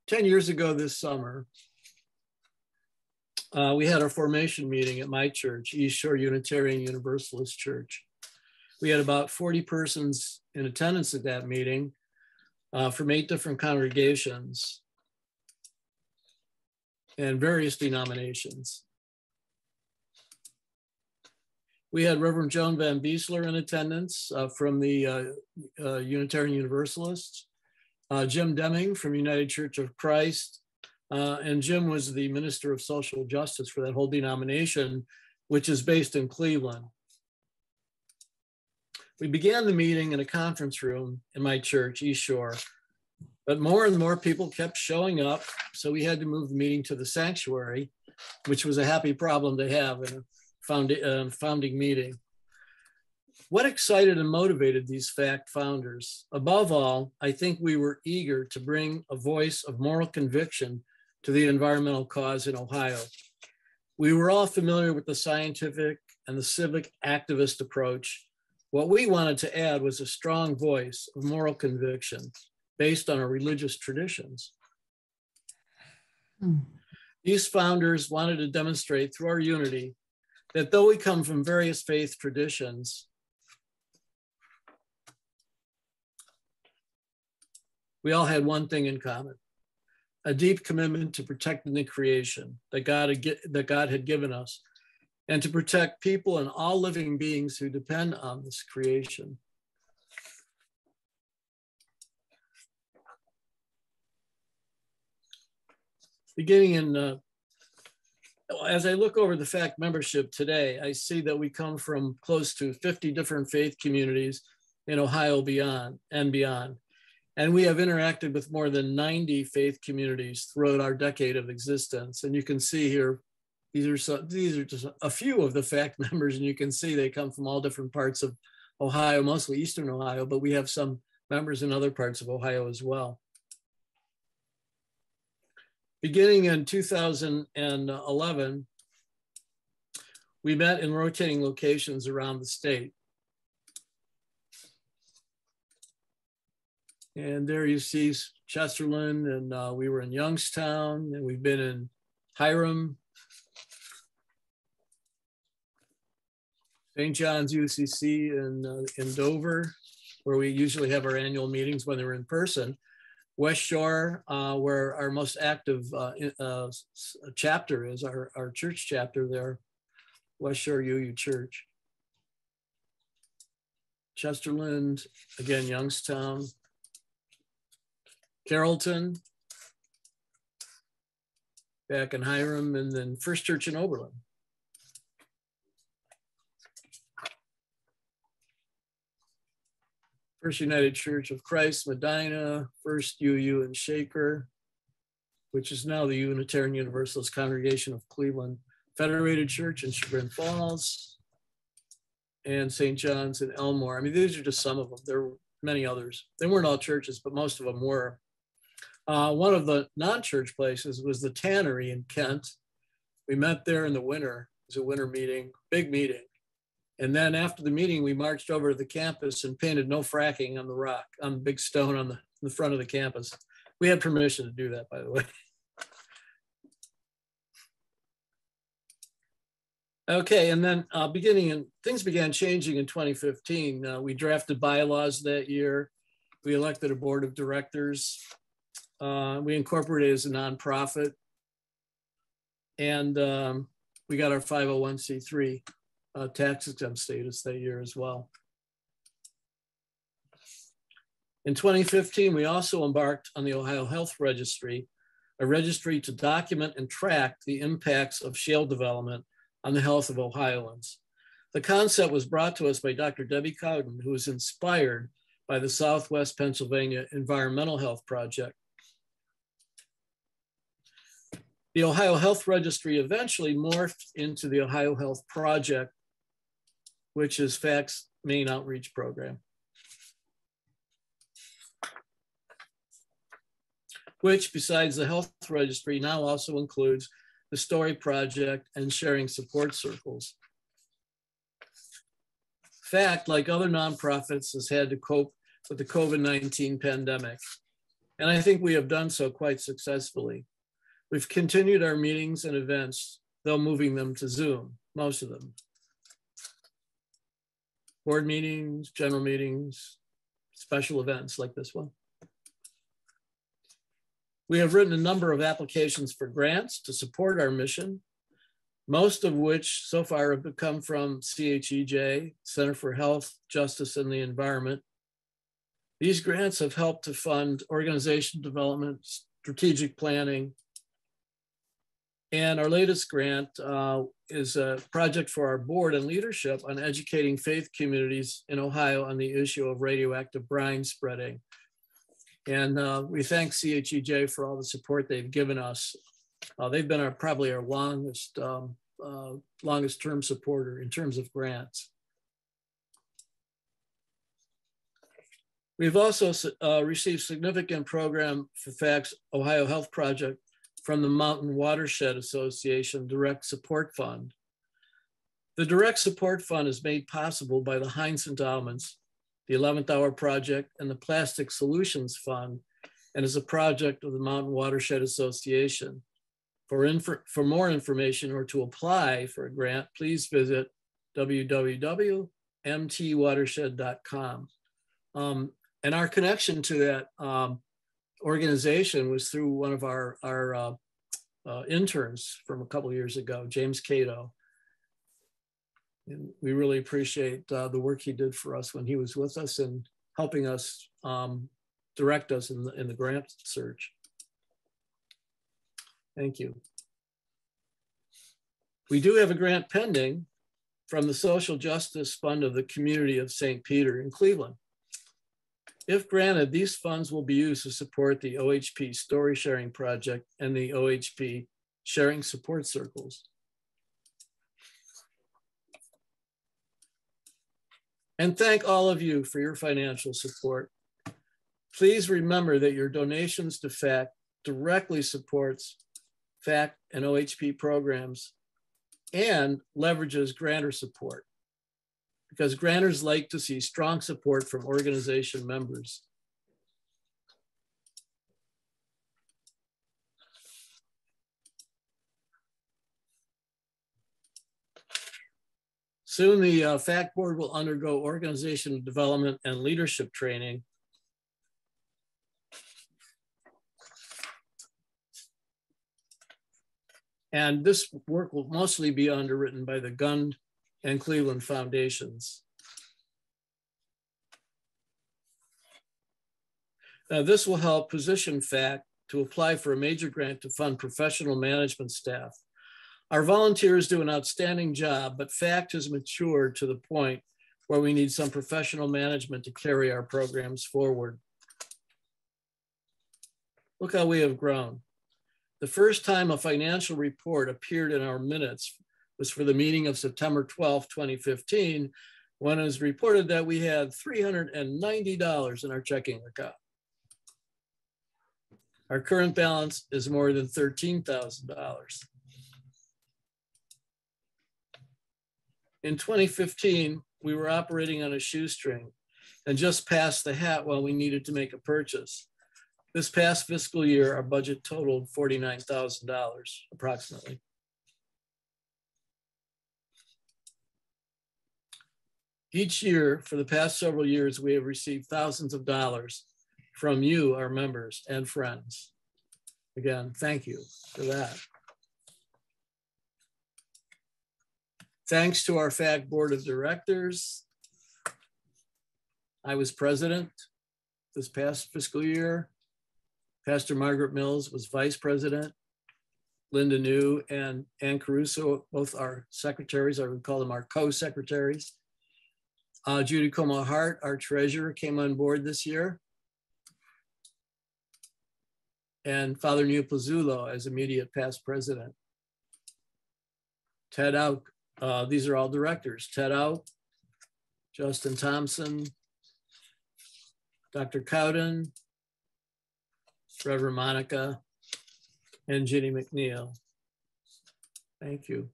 [SPEAKER 1] 10 years ago this summer, we had our formation meeting at my church, East Shore Unitarian Universalist Church. We had about 40 persons in attendance at that meeting from 8 different congregations and various denominations. We had Reverend Joan Van Beasley in attendance from the Unitarian Universalists, Jim Deming from United Church of Christ, and Jim was the Minister of Social Justice for that whole denomination, which is based in Cleveland. We began the meeting in a conference room in my church, East Shore, but more and more people kept showing up, so we had to move the meeting to the sanctuary, which was a happy problem to have in a founding meeting. What excited and motivated these FaCT founders? Above all, I think we were eager to bring a voice of moral conviction to the environmental cause in Ohio. We were all familiar with the scientific and the civic activist approach. What we wanted to add was a strong voice of moral conviction based on our religious traditions. These founders wanted to demonstrate through our unity that though we come from various faith traditions, we all had one thing in common, a deep commitment to protecting the creation that God had given us, and to protect people and all living beings who depend on this creation. Beginning in, as I look over the FaCT membership today, I see that we come from close to 50 different faith communities in Ohio and beyond. And we have interacted with more than 90 faith communities throughout our decade of existence. And you can see here, these are just a few of the FaCT members, and you can see they come from all different parts of Ohio, mostly Eastern Ohio, but we have some members in other parts of Ohio as well. Beginning in 2011, we met in rotating locations around the state. And there you see Chesterland, and we were in Youngstown, and we've been in Hiram, St. John's UCC in Dover, where we usually have our annual meetings when they're in person. West Shore, where our most active chapter is, our church chapter there, West Shore UU Church. Chesterland, again, Youngstown. Carrollton, back in Hiram, and then First Church in Oberlin. First United Church of Christ, Medina, First UU in Shaker, which is now the Unitarian Universalist Congregation of Cleveland, Federated Church in Chagrin Falls, and St. John's in Elmore. I mean, these are just some of them. There were many others. They weren't all churches, but most of them were. One of the non-church places was the Tannery in Kent. We met there in the winter. It was a winter meeting, big meeting. And then after the meeting, we marched over to the campus and painted "No Fracking" on the rock, on the big stone on the front of the campus. We had permission to do that, by the way. Okay, and then things began changing in 2015. We drafted bylaws that year. We elected a board of directors. We incorporated as a nonprofit, and we got our 501c3 tax exempt status that year as well. In 2015, we also embarked on the Ohio Health Registry, a registry to document and track the impacts of shale development on the health of Ohioans. The concept was brought to us by Dr. Debbie Cowden, who was inspired by the Southwest Pennsylvania Environmental Health Project. The Ohio Health Registry eventually morphed into the Ohio Health Project, which is FaCT's main outreach program, which, besides the Health Registry, now also includes the Story Project and sharing support circles. FaCT, like other nonprofits, has had to cope with the COVID-19 pandemic, and I think we have done so quite successfully. We've continued our meetings and events, though moving them to Zoom, most of them. Board meetings, general meetings, special events like this one. We have written a number of applications for grants to support our mission, most of which so far have come from CHEJ, Center for Health, Justice, and the Environment. These grants have helped to fund organization development, strategic planning, and our latest grant is a project for our board and leadership on educating faith communities in Ohio on the issue of radioactive brine spreading. And we thank CHEJ for all the support they've given us. They've been probably our longest term supporter in terms of grants. We've also received significant program for FaCT's Ohio Health Project from the Mountain Watershed Association Direct Support Fund. The Direct Support Fund is made possible by the Heinz Endowments, the 11th Hour Project, and the Plastic Solutions Fund, and is a project of the Mountain Watershed Association. For more information or to apply for a grant, please visit www.mtwatershed.com. And our connection to that organization was through one of our interns from a couple of years ago, James Cato. And we really appreciate the work he did for us when he was with us and helping us direct us in the grant search. Thank you. We do have a grant pending from the Social Justice Fund of the Community of St. Peter in Cleveland. If granted, these funds will be used to support the OHP Story Sharing Project and the OHP Sharing Support Circles. And thank all of you for your financial support. Please remember that your donations to FaCT directly supports FaCT and OHP programs and leverages grantor support, because grantors like to see strong support from organization members. Soon the FaCT board will undergo organizational development and leadership training. And this work will mostly be underwritten by the Gund and Cleveland Foundations. Now, this will help position FaCT to apply for a major grant to fund professional management staff. Our volunteers do an outstanding job, but FaCT has matured to the point where we need some professional management to carry our programs forward. Look how we have grown. The first time a financial report appeared in our minutes was for the meeting of September 12, 2015, when it was reported that we had $390 in our checking account. Our current balance is more than $13,000. In 2015, we were operating on a shoestring and just passed the hat while we needed to make a purchase. This past fiscal year, our budget totaled $49,000 approximately. Each year for the past several years, we have received thousands of dollars from you, our members and friends. Again, thank you for that. Thanks to our FaCT Board of Directors. I was president this past fiscal year. Pastor Margaret Mills was vice president. Linda New and Ann Caruso, both our secretaries, I would call them our co-secretaries. Judy Camuhart, our treasurer, came on board this year. And Father Neil Pizzulo as immediate past president. Ted Out, these are all directors. Ted Out, Justin Thompson, Dr. Cowden, Reverend Monica, and Ginny McNeil. Thank you.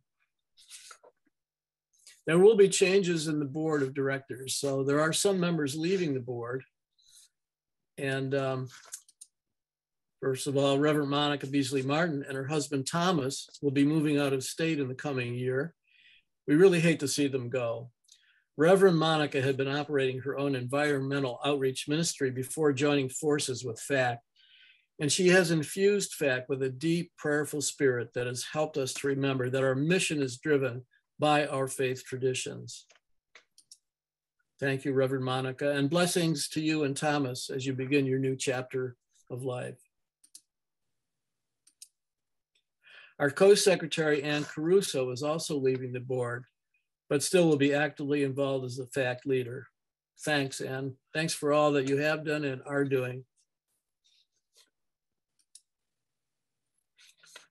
[SPEAKER 1] There will be changes in the board of directors. So there are some members leaving the board. And first of all, Reverend Monica Beasley Martin and her husband Thomas will be moving out of state in the coming year. We really hate to see them go. Reverend Monica had been operating her own environmental outreach ministry before joining forces with FaCT. And she has infused FaCT with a deep, prayerful spirit that has helped us to remember that our mission is driven by our faith traditions. Thank you, Reverend Monica, and blessings to you and Thomas as you begin your new chapter of life. Our co-secretary, Ann Caruso, is also leaving the board, but still will be actively involved as the FaCT leader. Thanks, Ann. Thanks for all that you have done and are doing.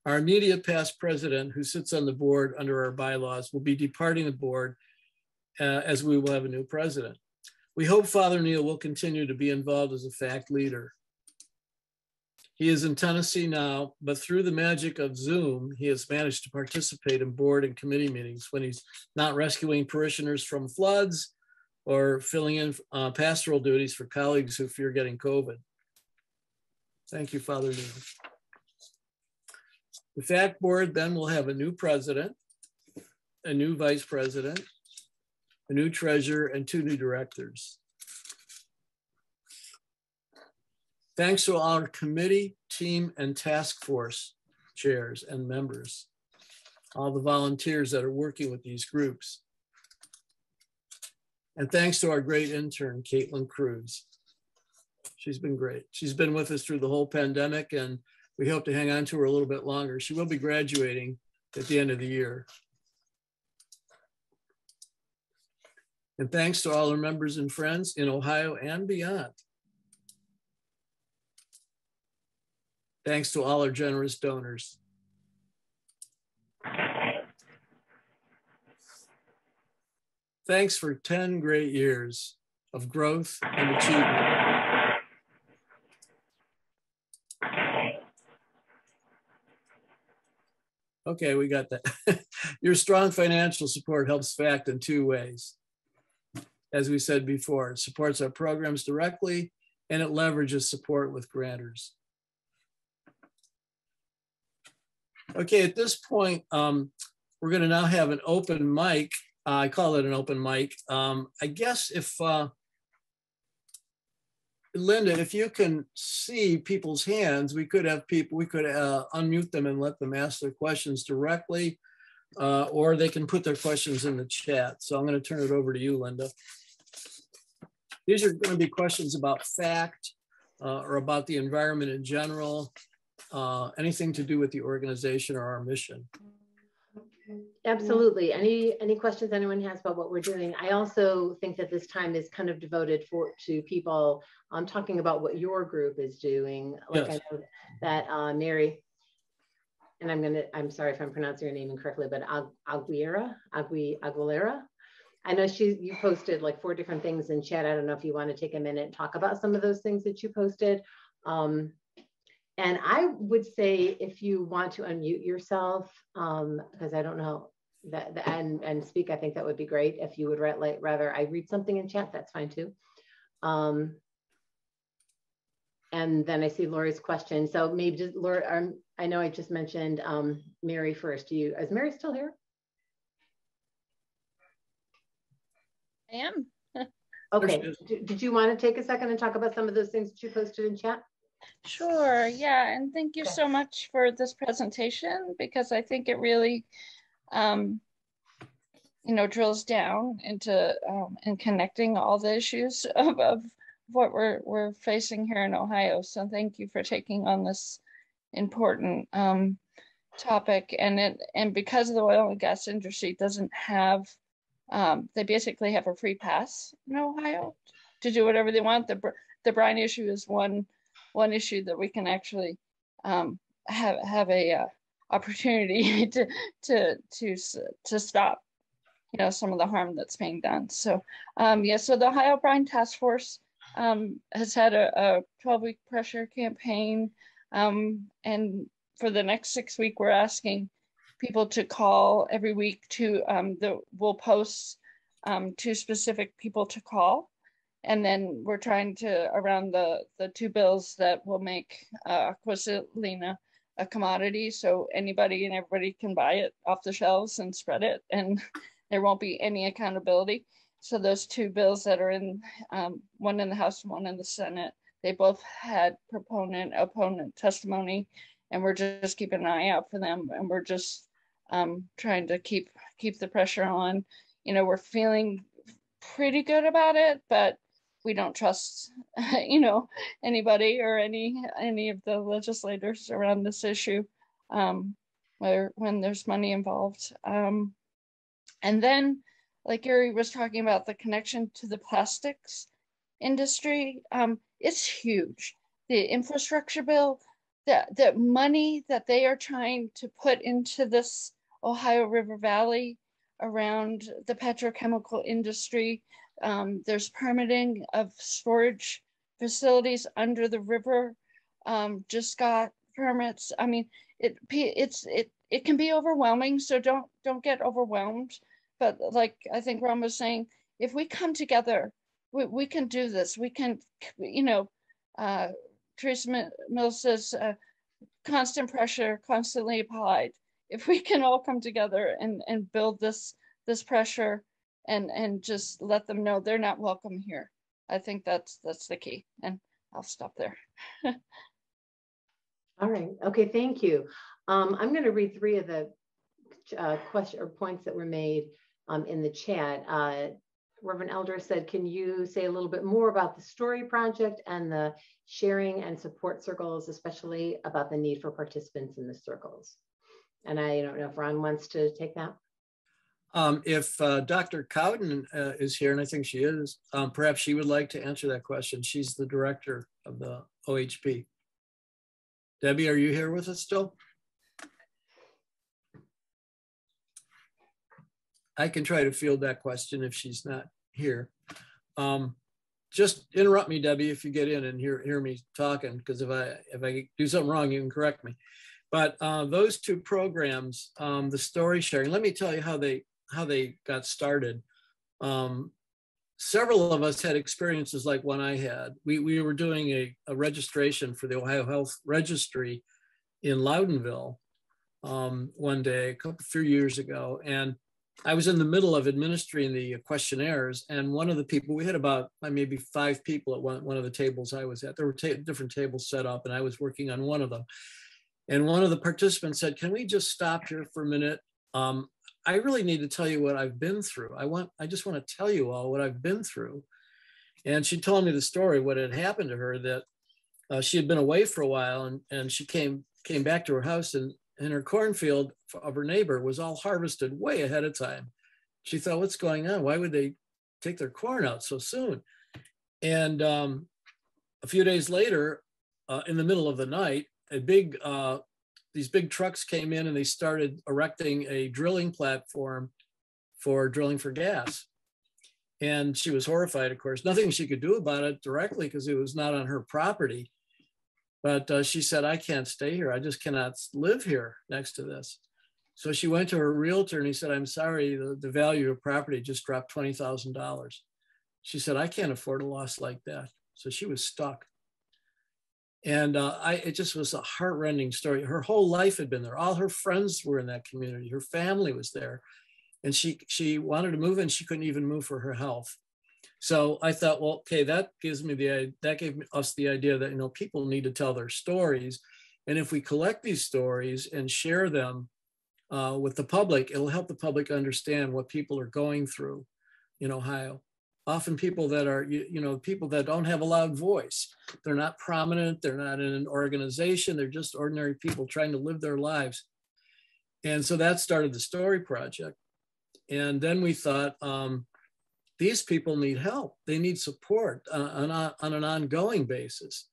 [SPEAKER 1] Our immediate past president, who sits on the board under our bylaws, will be departing the board as we will have a new president. We hope Father Neil will continue to be involved as a FaCT leader. He is in Tennessee now, but through the magic of Zoom, he has managed to participate in board and committee meetings when he's not rescuing parishioners from floods or filling in pastoral duties for colleagues who fear getting COVID. Thank you, Father Neil. The FaCT board then will have a new president, a new vice president, a new treasurer, and 2 new directors. Thanks to our committee, team, and task force chairs and members, all the volunteers that are working with these groups. And thanks to our great intern, Caitlin Cruz. She's been great. She's been with us through the whole pandemic, and we hope to hang on to her a little bit longer. She will be graduating at the end of the year. And thanks to all our members and friends in Ohio and beyond. Thanks to all our generous donors. Thanks for 10 great years of growth and achievement. Okay, we got that. Your strong financial support helps FaCT in two ways. As we said before, it supports our programs directly, and it leverages support with grantors. Okay, at this point, we're going to now have an open mic. I call it an open mic. I guess if, Linda, if you can see people's hands, we could have people, we could unmute them and let them ask their questions directly, or they can put their questions in the chat. So I'm going to turn it over to you, Linda. These are going to be questions about FaCT or about the environment in general, anything to do with the organization or our mission.
[SPEAKER 4] Absolutely. Any questions anyone has about what we're doing? I also think that this time is kind of devoted to people talking about what your group is doing. Like yes. I know that Mary, and I'm sorry if I'm pronouncing your name incorrectly, but Aguilera. I know you posted like 4 different things in chat. I don't know if you want to take a minute and talk about some of those things that you posted. And I would say if you want to unmute yourself, because I don't know and speak, I think that would be great. If you would rather I read something in chat, that's fine too. And then I see Lori's question. So maybe just Laura, I know I just mentioned Mary first. Is Mary still here?
[SPEAKER 6] I am.
[SPEAKER 4] Okay. Did you want to take a second and talk about some of those things that you posted in chat?
[SPEAKER 6] Sure, yeah, and thank you so much for this presentation, because I think it really, drills down into and connecting all the issues of what we're facing here in Ohio. So thank you for taking on this important topic. And because the oil and gas industry doesn't have, they basically have a free pass in Ohio to do whatever they want. The brine issue is one issue that we can actually have a opportunity to stop, some of the harm that's being done. So so the Ohio Brine Task Force has had a 12-week pressure campaign, and for the next 6 weeks, we're asking people to call every week to we'll post to specific people to call. And then we're trying to, around the 2 bills that will make Aquasalina a commodity, so anybody and everybody can buy it off the shelves and spread it, and there won't be any accountability. So those 2 bills that are in, one in the House and one in the Senate, they both had proponent-opponent testimony, and we're just keeping an eye out for them, and we're just trying to keep the pressure on. We're feeling pretty good about it, but we don't trust, anybody or any of the legislators around this issue, when there's money involved. And then, like Yuri was talking about, the connection to the plastics industry, it's huge. The infrastructure bill, the money that they are trying to put into this Ohio River Valley around the petrochemical industry. There's permitting of storage facilities under the river, just got permits. I mean, it can be overwhelming, so don't get overwhelmed. But like I think Ron was saying, if we come together, we can do this. We can, Teresa Mills says, constant pressure, constantly applied. If we can all come together and build this pressure and just let them know they're not welcome here, I think that's the key. And I'll stop there.
[SPEAKER 4] All right. Okay. Thank you. I'm going to read 3 of the question or points that were made in the chat. Reverend Elder said, can you say a little bit more about the story project and the sharing and support circles, especially about the need for participants in the circles? And I don't know if Ron wants to take that.
[SPEAKER 1] If Dr. Cowden is here, and I think she is, perhaps she would like to answer that question. She's the director of the OHP. Debbie, are you here with us still? I can try to field that question if she's not here. Just interrupt me, Debbie, if you get in and hear me talking, because if I do something wrong, you can correct me. But those 2 programs, the story sharing, let me tell you how they got started. Several of us had experiences like one I had. We were doing a registration for the Ohio Health Registry in Loudonville one day, a few years ago. And I was in the middle of administering the questionnaires, and one of the people, we had about maybe 5 people at one of the tables I was at. There were different tables set up, and I was working on one of them. And one of the participants said, can we just stop here for a minute? I really need to tell you what I've been through. I just want to tell you all what I've been through. And she told me the story, what had happened to her, that she had been away for a while, and she came back to her house, and her cornfield of her neighbor was all harvested way ahead of time. She thought, what's going on? Why would they take their corn out so soon? And a few days later, in the middle of the night, these big trucks came in, and they started erecting a drilling platform for drilling for gas. And she was horrified, of course. Nothing she could do about it directly because it was not on her property. But she said, I can't stay here. I just cannot live here next to this. So she went to her realtor, and he said, I'm sorry, the value of property just dropped $20,000. She said, I can't afford a loss like that. So she was stuck. And it just was a heartrending story. Her whole life had been there. All her friends were in that community. Her family was there. And she wanted to move, and she couldn't even move for her health. So I thought, well, okay, that gave us the idea that, people need to tell their stories. And if we collect these stories and share them with the public, it'll help the public understand what people are going through in Ohio. Often people that are, people that don't have a loud voice. They're not prominent. They're not in an organization. They're just ordinary people trying to live their lives. And so that started the story project. And then we thought, these people need help. They need support on an ongoing basis.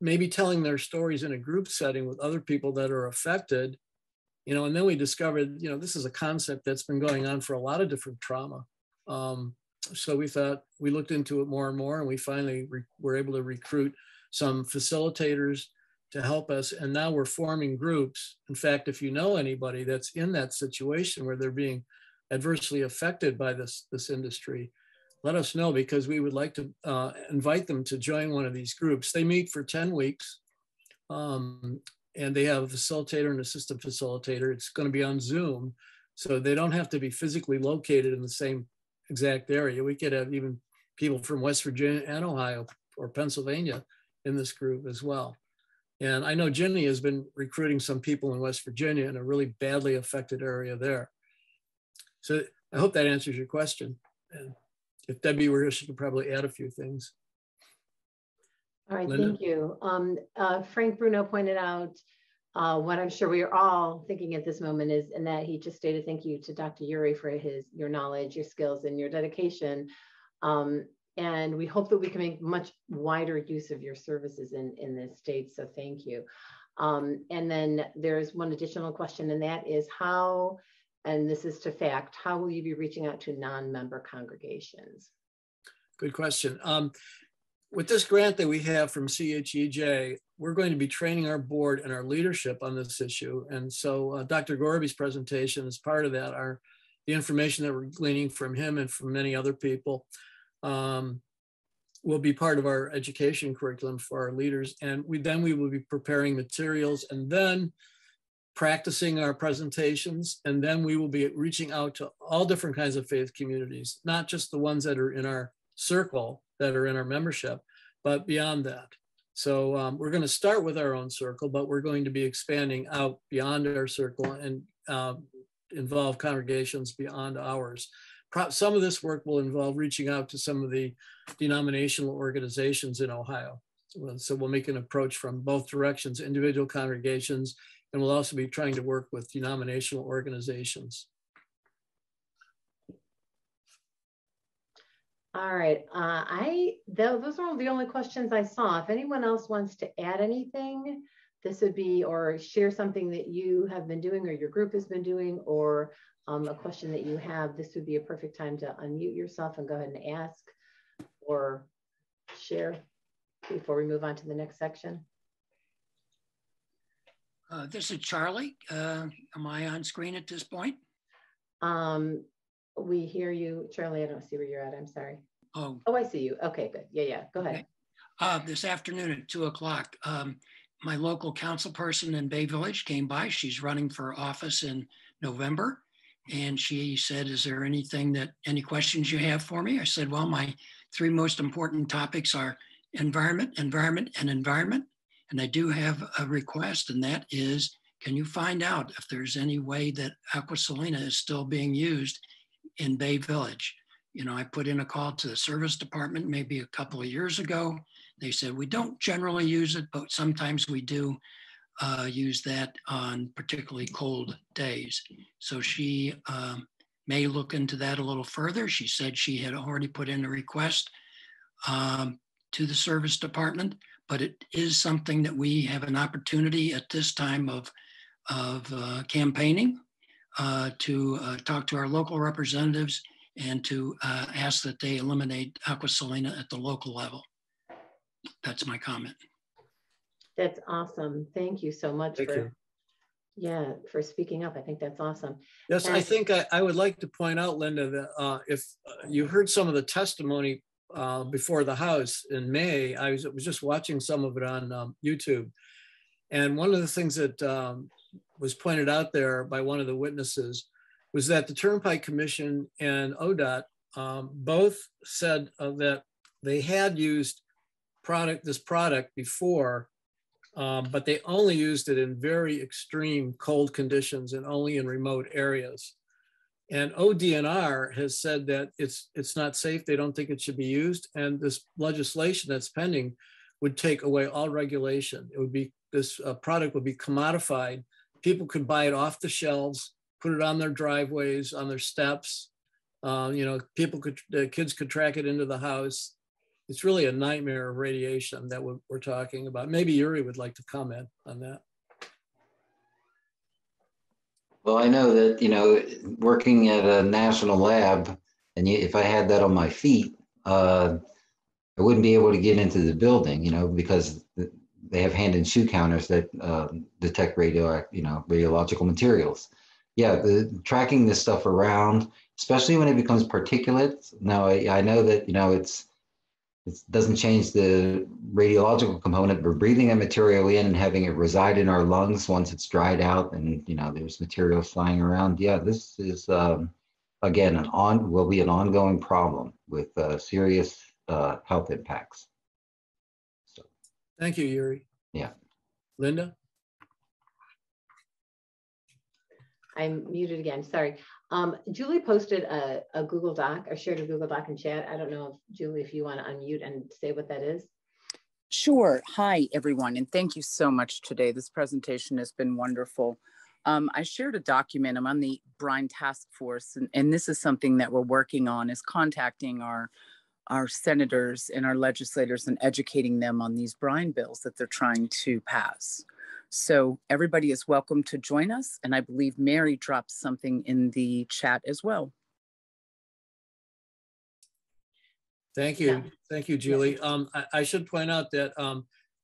[SPEAKER 1] Maybe telling their stories in a group setting with other people that are affected, and then we discovered, this is a concept that's been going on for a lot of different trauma. So we thought, we looked into it more and more, and we finally were able to recruit some facilitators to help us. And now we're forming groups. In fact, if you know anybody that's in that situation where they're being adversely affected by this industry, let us know, because we would like to invite them to join one of these groups. They meet for 10 weeks, and they have a facilitator and assistant facilitator. It's going to be on Zoom, so they don't have to be physically located in the same exact area. We could have even people from West Virginia and Ohio or Pennsylvania in this group as well. And I know Ginny has been recruiting some people in West Virginia in a really badly affected area there. So I hope that answers your question. And if Debbie were here, she could probably add a few things.
[SPEAKER 4] All right,
[SPEAKER 1] Linda?
[SPEAKER 4] thank you. Frank Bruno pointed out what I'm sure we are all thinking at this moment is, and that he just stated thank you to Dr. Yuri for your knowledge, your skills, and your dedication. And we hope that we can make much wider use of your services in this state, so thank you. And then there's one additional question, and that is how, and this is to FaCT, how will you be reaching out to non-member congregations?
[SPEAKER 1] Good question. With this grant that we have from CHEJ, we're going to be training our board and our leadership on this issue. And so Dr. Gorby's presentation is part of that. The information that we're gleaning from him and from many other people will be part of our education curriculum for our leaders. And then we will be preparing materials and then practicing our presentations. And then we will be reaching out to all different kinds of faith communities, not just the ones that are in our circle, that are in our membership, but beyond that. So we're going to start with our own circle, but we're going to be expanding out beyond our circle and involve congregations beyond ours. Some of this work will involve reaching out to some of the denominational organizations in Ohio. So we'll make an approach from both directions, individual congregations, and we'll also be trying to work with denominational organizations.
[SPEAKER 4] All right, those are the only questions I saw. If anyone else wants to add anything, this would be, or share something that you have been doing or your group has been doing, or a question that you have, this would be a perfect time to unmute yourself and go ahead and ask or share before we move on to the next section.
[SPEAKER 7] This is Charlie. Am I on screen at this point?
[SPEAKER 4] We hear you, Charlie. I don't see where you're at. I'm sorry.
[SPEAKER 7] Oh,
[SPEAKER 4] I see you. Okay, good. Yeah. Go ahead.
[SPEAKER 7] Okay. This afternoon at 2 o'clock, my local council person in Bay Village came by. She's running for office in November. And she said, is there any questions you have for me? I said, well, my 3 most important topics are environment, environment, and environment. And I do have a request, and that is, can you find out if there's any way that Aqua Salina is still being used in Bay Village? You know, I put in a call to the service department maybe a couple of years ago. They said, we don't generally use it, but sometimes we do use that on particularly cold days. So she may look into that a little further. She said she had already put in a request to the service department, but it is something that we have an opportunity at this time of campaigning to talk to our local representatives and to ask that they eliminate Aqua Salina at the local level. That's my comment.
[SPEAKER 4] That's awesome. Thank you so much for speaking up. I think that's awesome.
[SPEAKER 1] Yes, and I think I would like to point out, Linda, that if you heard some of the testimony before the House in May, I was just watching some of it on YouTube. And one of the things that was pointed out there by one of the witnesses was that the Turnpike Commission and ODOT both said that they had used this product before, but they only used it in very extreme cold conditions and only in remote areas. And ODNR has said that it's not safe. They don't think it should be used. And this legislation that's pending would take away all regulation. It would be, this product would be commodified. People could buy it off the shelves, put it on their driveways, on their steps. You know, kids could track it into the house. It's really a nightmare of radiation that we're talking about. Maybe Yuri would like to comment on that.
[SPEAKER 3] Well, I know that, you know, working at a national lab, and if I had that on my feet, I wouldn't be able to get into the building, you know, because they have hand and shoe counters that detect radiological materials. Yeah, tracking this stuff around, especially when it becomes particulate. Now, I know that, you know, it doesn't change the radiological component, but breathing that material in and having it reside in our lungs once it's dried out and, you know, there's material flying around. Yeah, this is, again, will be an ongoing problem with serious health impacts. So.
[SPEAKER 1] Thank you, Yuri.
[SPEAKER 3] Yeah.
[SPEAKER 1] Linda?
[SPEAKER 4] I'm muted again, sorry. Julie posted a Google Doc, or shared a Google Doc in chat. I don't know if, Julie, if you want to unmute and say what that is.
[SPEAKER 8] Sure. Hi, everyone, and thank you so much today. This presentation has been wonderful. I shared a document. I'm on the Brine task force, and this is something that we're working on, is contacting our senators and our legislators and educating them on these brine bills that they're trying to pass. So everybody is welcome to join us. And I believe Mary dropped something in the chat as well.
[SPEAKER 1] Thank you. Yeah. Thank you, Julie. I should point out that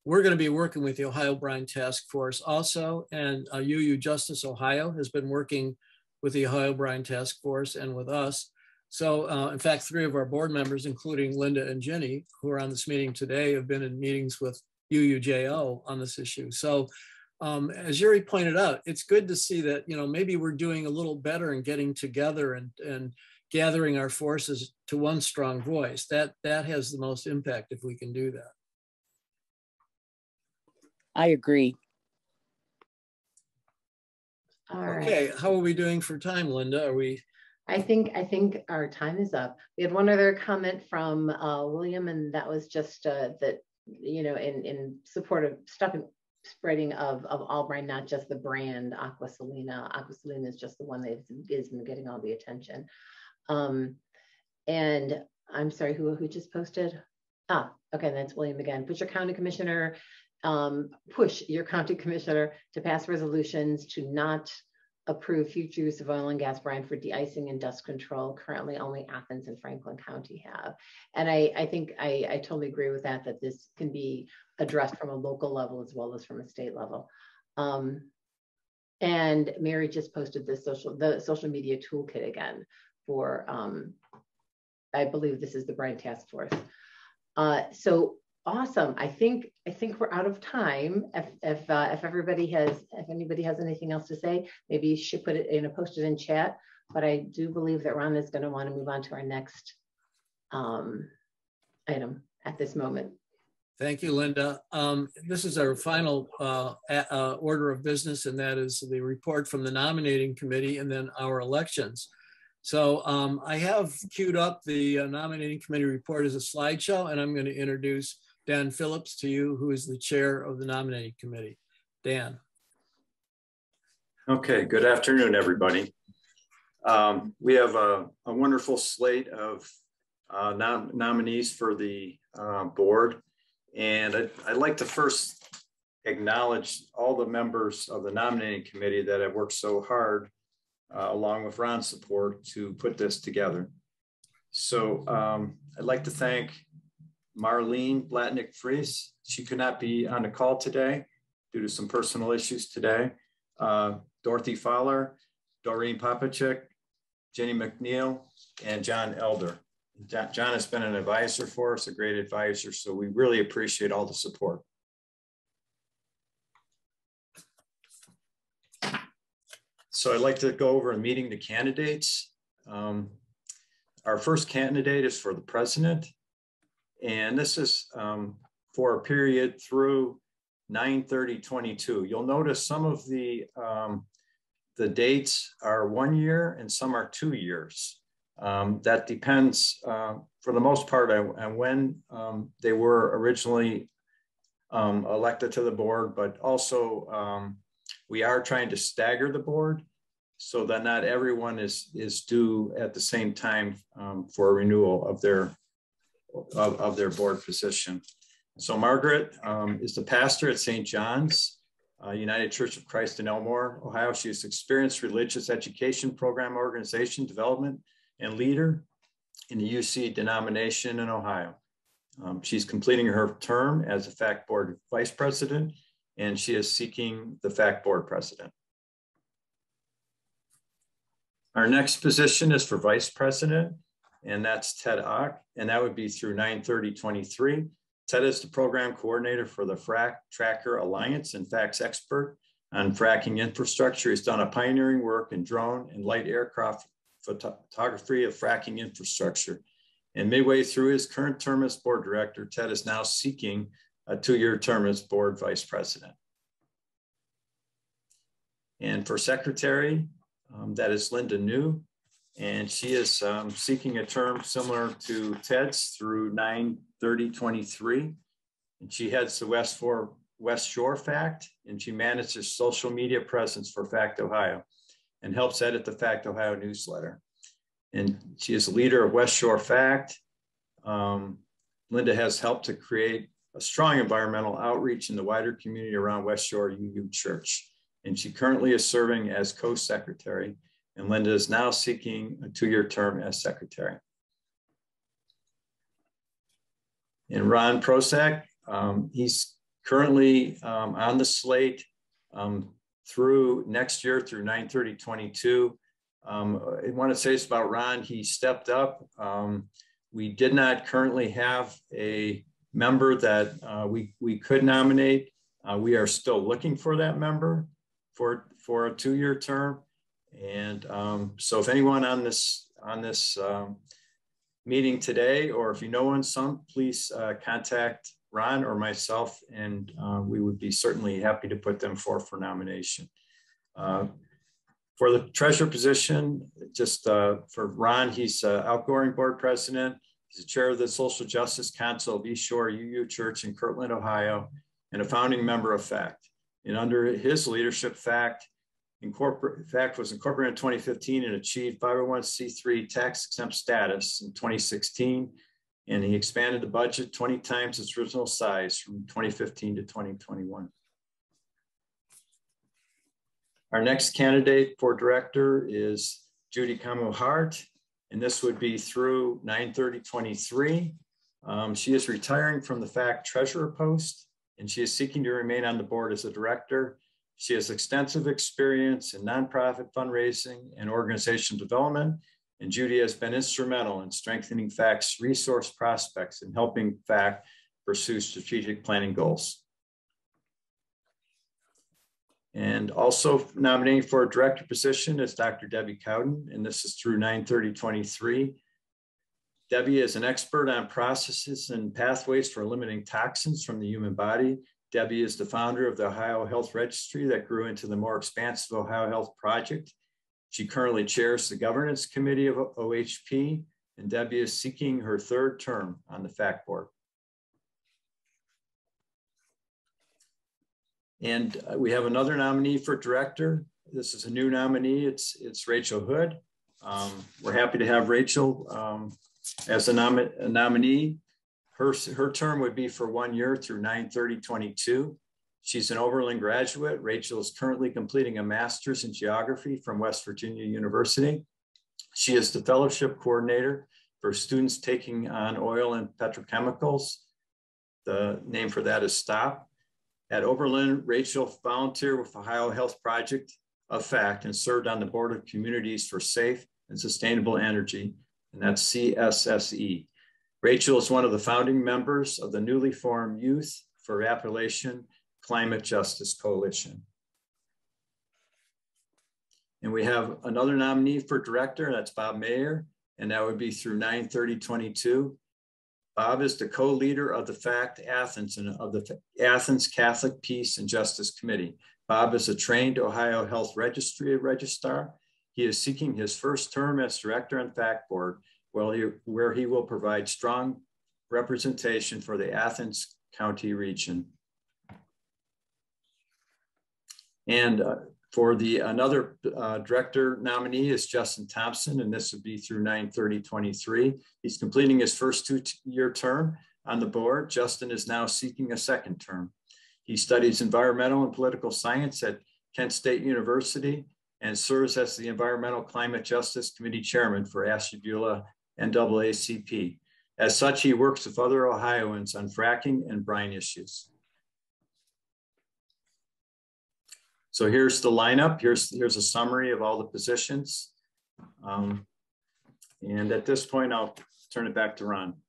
[SPEAKER 1] we're going to be working with the Ohio Brine Task Force also, and UU Justice Ohio has been working with the Ohio Brine Task Force and with us. So in fact, 3 of our board members, including Linda and Jenny, who are on this meeting today, have been in meetings with UUJO on this issue. So as Yuri pointed out, it's good to see that, you know, maybe we're doing a little better in getting together and gathering our forces to one strong voice. That has the most impact if we can do that.
[SPEAKER 8] I agree.
[SPEAKER 4] All right.
[SPEAKER 1] Okay, how are we doing for time, Linda? Are we?
[SPEAKER 4] I think our time is up. We had one other comment from William, and that was just that, you know, in support of spreading of all brine, not just the brand Aqua Salina. Aqua Salina is just the one that is getting all the attention. And I'm sorry, who just posted? Okay, that's William again. Push your county commissioner to pass resolutions to not approve future use of oil and gas brine for de-icing and dust control. Currently, only Athens and Franklin County have. And I think I totally agree with that this can be addressed from a local level as well as from a state level. And Mary just posted the social media toolkit again for, I believe this is the Brine Task Force. So awesome. I think we're out of time. If anybody has anything else to say, maybe you should put it post it in chat. But I do believe that Ron is going to want to move on to our next item at this moment.
[SPEAKER 1] Thank you, Linda. This is our final order of business, and that is the report from the Nominating Committee and then our elections. So I have queued up the Nominating Committee report as a slideshow, and I'm going to introduce Dan Phillips to you, who is the chair of the Nominating Committee. Dan.
[SPEAKER 9] Okay, good afternoon, everybody. We have a wonderful slate of nominees for the board. And I'd like to first acknowledge all the members of the Nominating Committee that have worked so hard, along with Ron's support, to put this together. So I'd like to thank Marlene Blatnick-Fries. She could not be on the call today due to some personal issues today. Dorothy Fowler, Doreen Popacek, Jenny McNeil, and John Elder. John has been an advisor for us, a great advisor, so we really appreciate all the support. So I'd like to go over meeting the candidates. Our first candidate is for the president, and this is for a period through 9/30/22. You'll notice some of the dates are 1 year and some are 2 years. That depends, for the most part, on when they were originally elected to the board, but also we are trying to stagger the board so that not everyone is due at the same time for a renewal of their board position. So Margaret is the pastor at St. John's United Church of Christ in Elmore, Ohio. She has experienced religious education program organization development and leader in the UC denomination in Ohio. She's completing her term as a FaCT board vice president, and she is seeking the FaCT board president. Our next position is for vice president, and that's Ted Ock, and that would be through 9/30/23. Ted is the program coordinator for the Frack Tracker Alliance and FaCT's expert on fracking infrastructure. He's done a pioneering work in drone and light aircraft photography of fracking infrastructure. And midway through his current term as board director, Ted is now seeking a 2-year term as board vice president. And for secretary, that is Linda New, and she is seeking a term similar to Ted's through 9/30/23. And she heads the West Shore FaCT, and she manages social media presence for FaCT Ohio and helps edit the FaCT Ohio newsletter. And she is a leader of West Shore FaCT. Linda has helped to create a strong environmental outreach in the wider community around West Shore UU Church. And she currently is serving as co-secretary, and Linda is now seeking a 2-year term as secretary. And Ron Prosak, he's currently on the slate through next year, through 9/30/22. I want to say this about Ron. He stepped up. We did not currently have a member that we could nominate. We are still looking for that member for a 2-year term. And so if anyone on this meeting today, or if you know some, please contact Ron or myself, and we would be certainly happy to put them forth for nomination. For the treasurer position, just for Ron, he's outgoing board president. He's the chair of the Social Justice Council of East Shore UU Church in Kirtland, Ohio, and a founding member of FaCT. And under his leadership, FaCT was incorporated in 2015 and achieved 501c3 tax-exempt status in 2016. And he expanded the budget 20 times its original size from 2015 to 2021. Our next candidate for director is Judy Camuhart, and this would be through 9/30/23. She is retiring from the FaCT treasurer post, and she is seeking to remain on the board as a director. She has extensive experience in nonprofit fundraising and organizational development, and Judy has been instrumental in strengthening FaCT's resource prospects and helping FaCT pursue strategic planning goals. And also nominating for a director position is Dr. Debbie Cowden, and this is through 9/30/23. Debbie is an expert on processes and pathways for eliminating toxins from the human body. Debbie is the founder of the Ohio Health Registry that grew into the more expansive Ohio Health Project. She currently chairs the governance committee of OHP, and Debbie is seeking her third term on the FaCT board. And we have another nominee for director. This is a new nominee. It's Rachel Hood. We're happy to have Rachel as a nominee. Her term would be for 1 year through 9/30/22. She's an Oberlin graduate. Rachel is currently completing a master's in geography from West Virginia University. She is the fellowship coordinator for students taking on oil and petrochemicals. The name for that is STOP. At Oberlin, Rachel volunteered with Ohio Health Project of FaCT and served on the Board of Communities for Safe and Sustainable Energy, and that's CSSE. Rachel is one of the founding members of the newly formed Youth for Appalachian Climate Justice Coalition. And we have another nominee for director, and that's Bob Mayer, and that would be through 9/30/22. Bob is the co-leader of the FaCT Athens and of the Athens Catholic Peace and Justice Committee. Bob is a trained Ohio Health Registry registrar. He is seeking his first term as director on FaCT board, where he will provide strong representation for the Athens County region. And for another director nominee is Justin Thompson, and this would be through 9/30/23. He's completing his first two-year term on the board. Justin is now seeking a second term. He studies environmental and political science at Kent State University and serves as the Environmental Climate Justice Committee Chairman for Ashtabula NAACP. As such, he works with other Ohioans on fracking and brine issues. So here's the lineup. Here's a summary of all the positions. And at this point, I'll turn it back to Ron.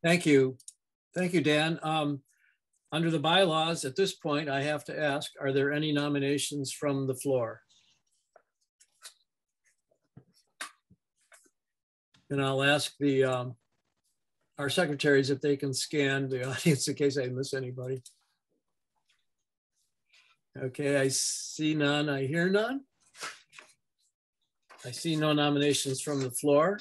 [SPEAKER 1] Thank you. Thank you, Dan. Under the bylaws, at this point, I have to ask, are there any nominations from the floor? And I'll ask our secretaries if they can scan the audience in case I miss anybody. Okay, I see none, I hear none. I see no nominations from the floor.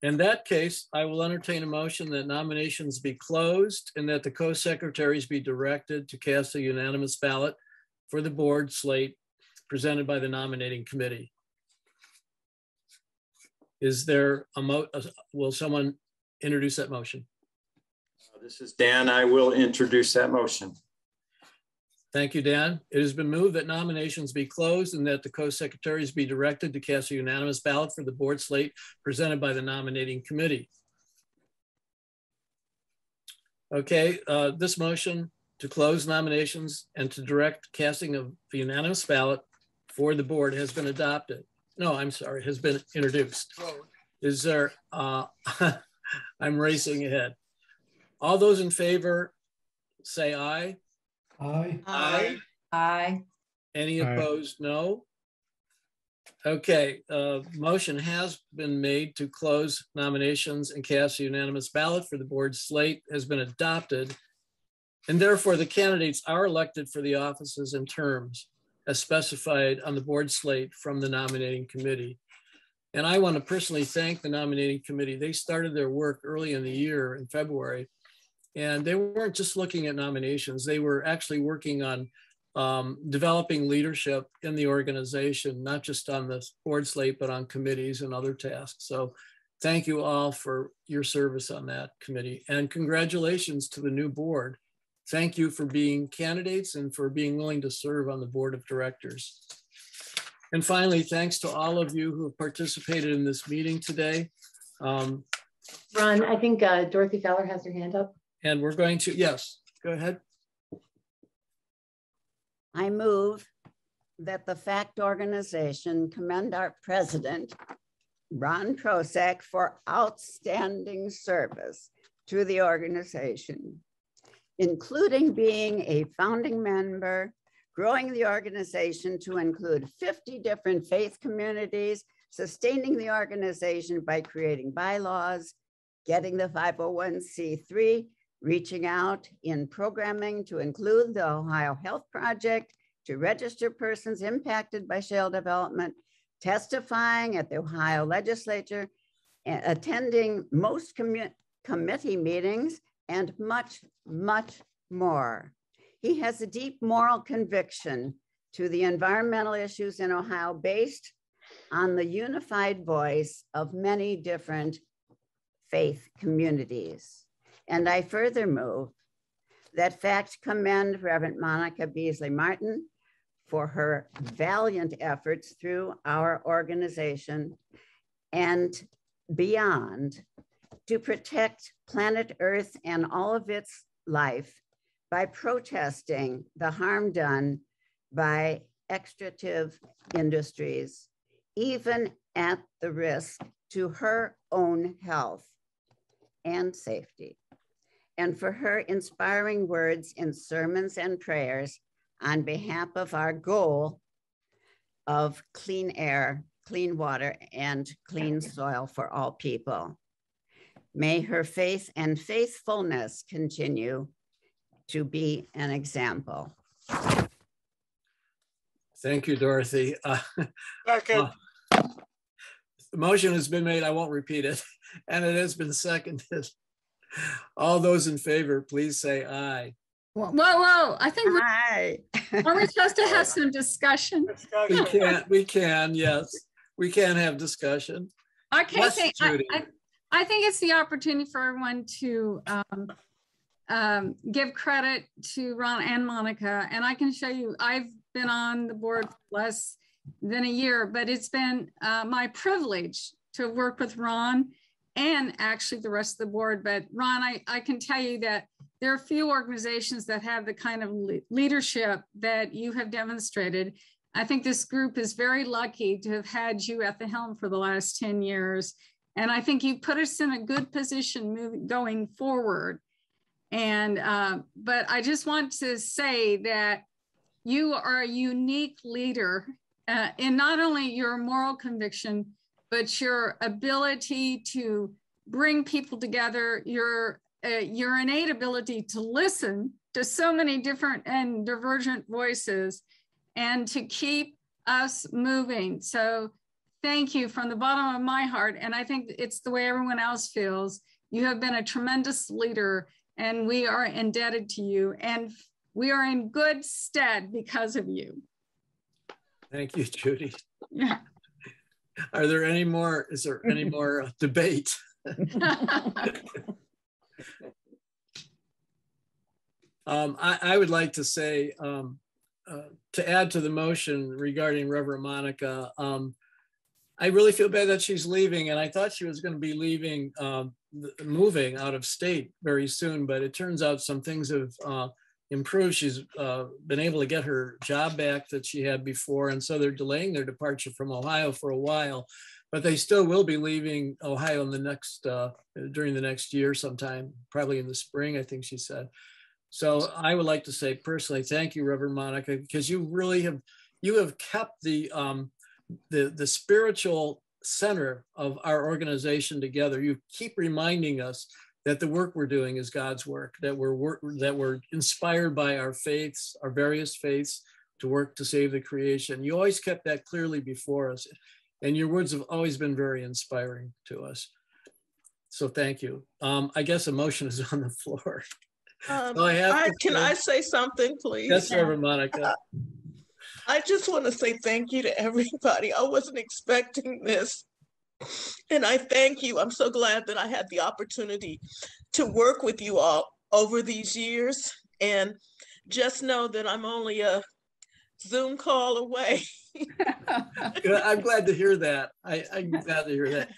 [SPEAKER 1] In that case, I will entertain a motion that nominations be closed and that the co-secretaries be directed to cast a unanimous ballot for the board slate presented by the nominating committee. Is there will someone introduce that motion?
[SPEAKER 9] This is Dan. I will introduce that motion.
[SPEAKER 1] Thank you, Dan. It has been moved that nominations be closed and that the co-secretaries be directed to cast a unanimous ballot for the board slate presented by the nominating committee. Okay, this motion to close nominations and to direct casting of the unanimous ballot for the board has been adopted. No, I'm sorry, has been introduced. Is there, I'm racing ahead. All those in favor say aye.
[SPEAKER 10] Aye.
[SPEAKER 11] Aye. Aye.
[SPEAKER 1] Any opposed, no. Okay, motion has been made to close nominations and cast a unanimous ballot for the board slate has been adopted. And therefore the candidates are elected for the offices and terms as specified on the board slate from the nominating committee. And I want to personally thank the nominating committee. They started their work early in the year in February, and they weren't just looking at nominations. They were actually working on developing leadership in the organization, not just on the board slate, but on committees and other tasks. So thank you all for your service on that committee, and congratulations to the new board. Thank you for being candidates and for being willing to serve on the board of directors. And finally, thanks to all of you who have participated in this meeting today.
[SPEAKER 4] Ron, I think Dorothy Feller has her hand up.
[SPEAKER 1] And we're going to, yes, go ahead.
[SPEAKER 10] I move that the FaCT organization commend our president, Ron Prosak, for outstanding service to the organization, including being a founding member, growing the organization to include 50 different faith communities, sustaining the organization by creating bylaws, getting the 501c3, reaching out in programming to include the Ohio Health Project, to register persons impacted by shale development, testifying at the Ohio legislature, attending most committee meetings, and much, much more. He has a deep moral conviction to the environmental issues in Ohio based on the unified voice of many different faith communities. And I further move that FaCT commend Reverend Monica Beasley Martin for her valiant efforts through our organization and beyond to protect planet Earth and all of its life by protesting the harm done by extractive industries, even at the risk to her own health and safety, and for her inspiring words in sermons and prayers on behalf of our goal of clean air, clean water, and clean soil for all people. May her faith and faithfulness continue to be an example.
[SPEAKER 1] Thank you, Dorothy.
[SPEAKER 2] Second.
[SPEAKER 1] The motion has been made, I won't repeat it, and it has been seconded. All those in favor, please say aye.
[SPEAKER 5] Whoa, I think
[SPEAKER 10] Aye.
[SPEAKER 5] are we supposed to have some discussion?
[SPEAKER 1] We can, yes. We can have discussion.
[SPEAKER 5] Okay,
[SPEAKER 1] Yes,
[SPEAKER 5] think,
[SPEAKER 1] Judy.
[SPEAKER 5] I think it's the opportunity for everyone to give credit to Ron and Monica. And I can show you, I've been on the board less than a year, but it's been my privilege to work with Ron and actually the rest of the board. But Ron, I can tell you that there are few organizations that have the kind of leadership that you have demonstrated. I think this group is very lucky to have had you at the helm for the last 10 years. And I think you put us in a good position going forward. And, but I just want to say that you are a unique leader in not only your moral conviction, but your ability to bring people together, your innate ability to listen to so many different and divergent voices and to keep us moving. So thank you from the bottom of my heart. And I think it's the way everyone else feels. You have been a tremendous leader and we are indebted to you, and we are in good stead because of you.
[SPEAKER 1] Thank you, Judy. Are there any more, is there any more debate? I would like to say, to add to the motion regarding Reverend Monica, I really feel bad that she's leaving, and I thought she was going to be leaving, moving out of state very soon, but it turns out some things have improved. She's been able to get her job back that she had before, and so they're delaying their departure from Ohio for a while, but they still will be leaving Ohio in the next, during the next year sometime, probably in the spring, I think she said. So I would like to say personally, thank you, Reverend Monica, because you really have, you have kept the the spiritual center of our organization together. You keep reminding us that the work we're doing is God's work, that we're inspired by our faiths, our various faiths, to work to save the creation. You always kept that clearly before us, and your words have always been very inspiring to us. So thank you. I guess a motion is on the floor. So
[SPEAKER 11] can I say something, please?
[SPEAKER 1] Yes, Reverend Monica.
[SPEAKER 11] I just want to say thank you to everybody. I wasn't expecting this. And I thank you. I'm so glad that I had the opportunity to work with you all over these years. And just know that I'm only a Zoom call away.
[SPEAKER 1] I'm glad to hear that. I'm glad to hear that.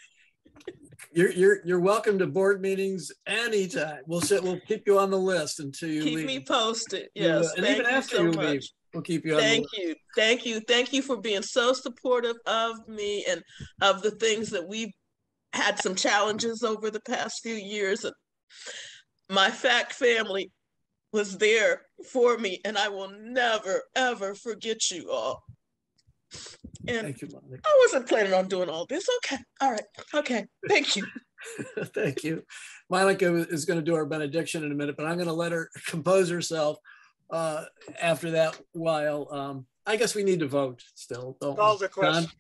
[SPEAKER 1] You're welcome to board meetings anytime. We'll keep you on the list until you leave.
[SPEAKER 11] Keep me posted. Yes.
[SPEAKER 1] And even after you leave, we'll keep you on the list.
[SPEAKER 11] Thank you for being so supportive of me and of the things that we've had some challenges over the past few years. My FaCT family was there for me, and I will never, ever forget you all. And
[SPEAKER 1] thank you, Monica.
[SPEAKER 11] I wasn't planning on doing all this. Okay. All right. Okay. Thank you.
[SPEAKER 1] Thank you. Monica is going to do our benediction in a minute, but I'm going to let her compose herself after that while I guess we need to vote still.
[SPEAKER 2] Call the question.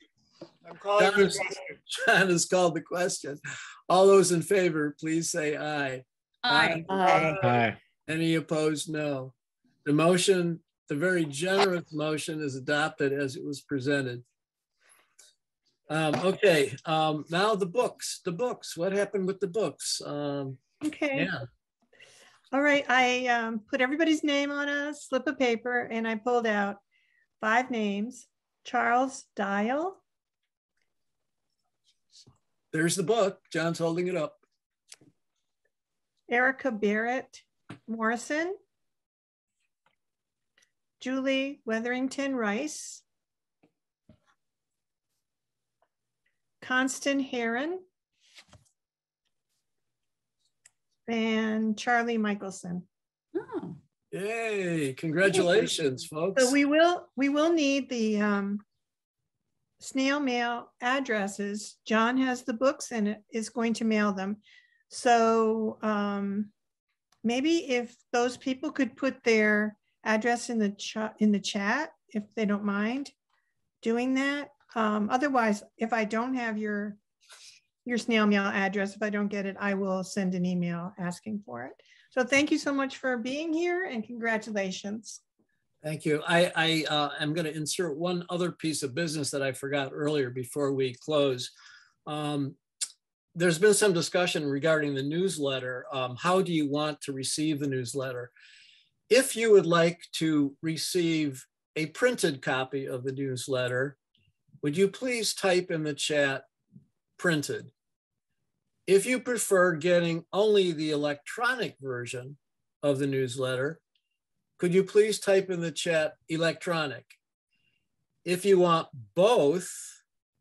[SPEAKER 2] I'm calling the question.
[SPEAKER 1] John has called the question. All those in favor, please say aye.
[SPEAKER 5] Aye.
[SPEAKER 1] Aye. Aye. Any opposed? No. The motion, the very generous motion, is adopted as it was presented. Okay, now the books. What happened with the books?
[SPEAKER 12] Okay.
[SPEAKER 1] Yeah.
[SPEAKER 12] All right, I put everybody's name on a slip of paper and I pulled out 5 names. Charles Dial.
[SPEAKER 1] There's the book. John's holding it up.
[SPEAKER 12] Erica Barrett Morrison. Julie Wetherington Rice. Constant Heron. And Charlie Michelson.
[SPEAKER 5] Oh.
[SPEAKER 1] Yay, congratulations, folks.
[SPEAKER 12] So we will need the snail mail addresses. John has the books and is going to mail them. So maybe if those people could put their address in the chat, if they don't mind doing that. Otherwise, if I don't have your snail mail address, if I don't get it, I will send an email asking for it. So thank you so much for being here and congratulations.
[SPEAKER 1] Thank you. I am going to insert one other piece of business that I forgot earlier before we close. There's been some discussion regarding the newsletter. How do you want to receive the newsletter? If you would like to receive a printed copy of the newsletter, would you please type in the chat printed? If you prefer getting only the electronic version of the newsletter, could you please type in the chat electronic? If you want both,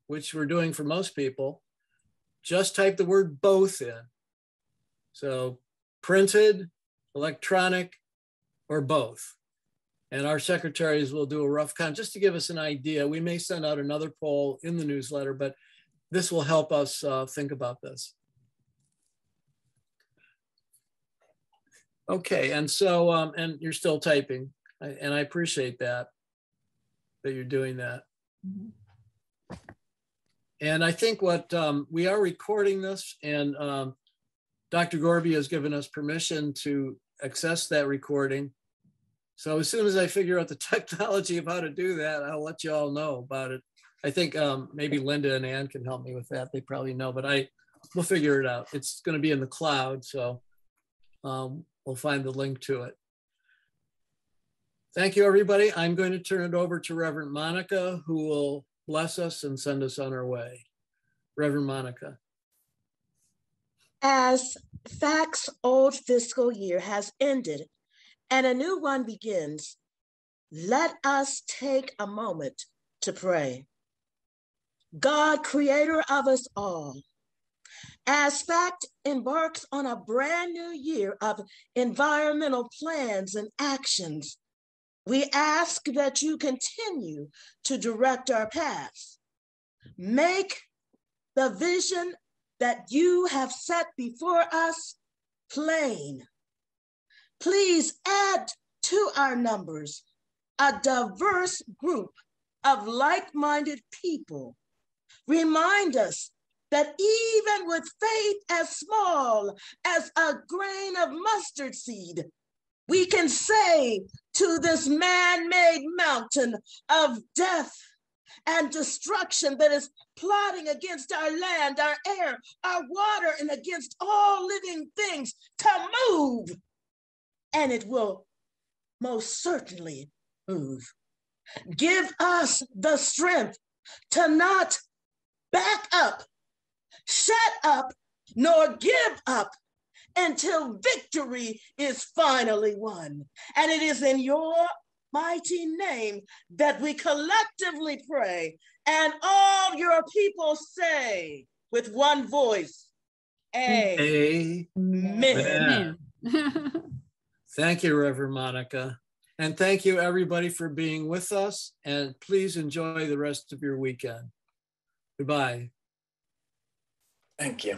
[SPEAKER 1] which we're doing for most people, just type the word both in. So printed, electronic, or both. And our secretaries will do a rough count just to give us an idea. We may send out another poll in the newsletter, but this will help us think about this. Okay, and so, and you're still typing, and I appreciate that you're doing that. Mm-hmm. And I think what we are recording this, and Dr. Gorby has given us permission to access that recording. So as soon as I figure out the technology of how to do that, I'll let you all know about it. I think maybe Linda and Ann can help me with that. They probably know, but we'll figure it out. It's going to be in the cloud, so we'll find the link to it. Thank you, everybody. I'm going to turn it over to Reverend Monica, who will bless us and send us on our way. Reverend Monica.
[SPEAKER 13] As FaCT's old fiscal year has ended and a new one begins, let us take a moment to pray. God, creator of us all, as FaCT embarks on a brand new year of environmental plans and actions, we ask that you continue to direct our paths make the vision that you have set before us plain. Please add to our numbers a diverse group of like-minded people. Remind us that even with faith as small as a grain of mustard seed, we can say to this man-made mountain of death and destruction that is plotting against our land, our air, our water, and against all living things to move. And it will most certainly move. Give us the strength to not back up, shut up, nor give up until victory is finally won. And it is in your mighty name that we collectively pray, and all your people say with one voice, Amen.
[SPEAKER 1] Amen. Thank you, Reverend Monica. And thank you, everybody, for being with us. And please enjoy the rest of your weekend. Goodbye.
[SPEAKER 9] Thank you.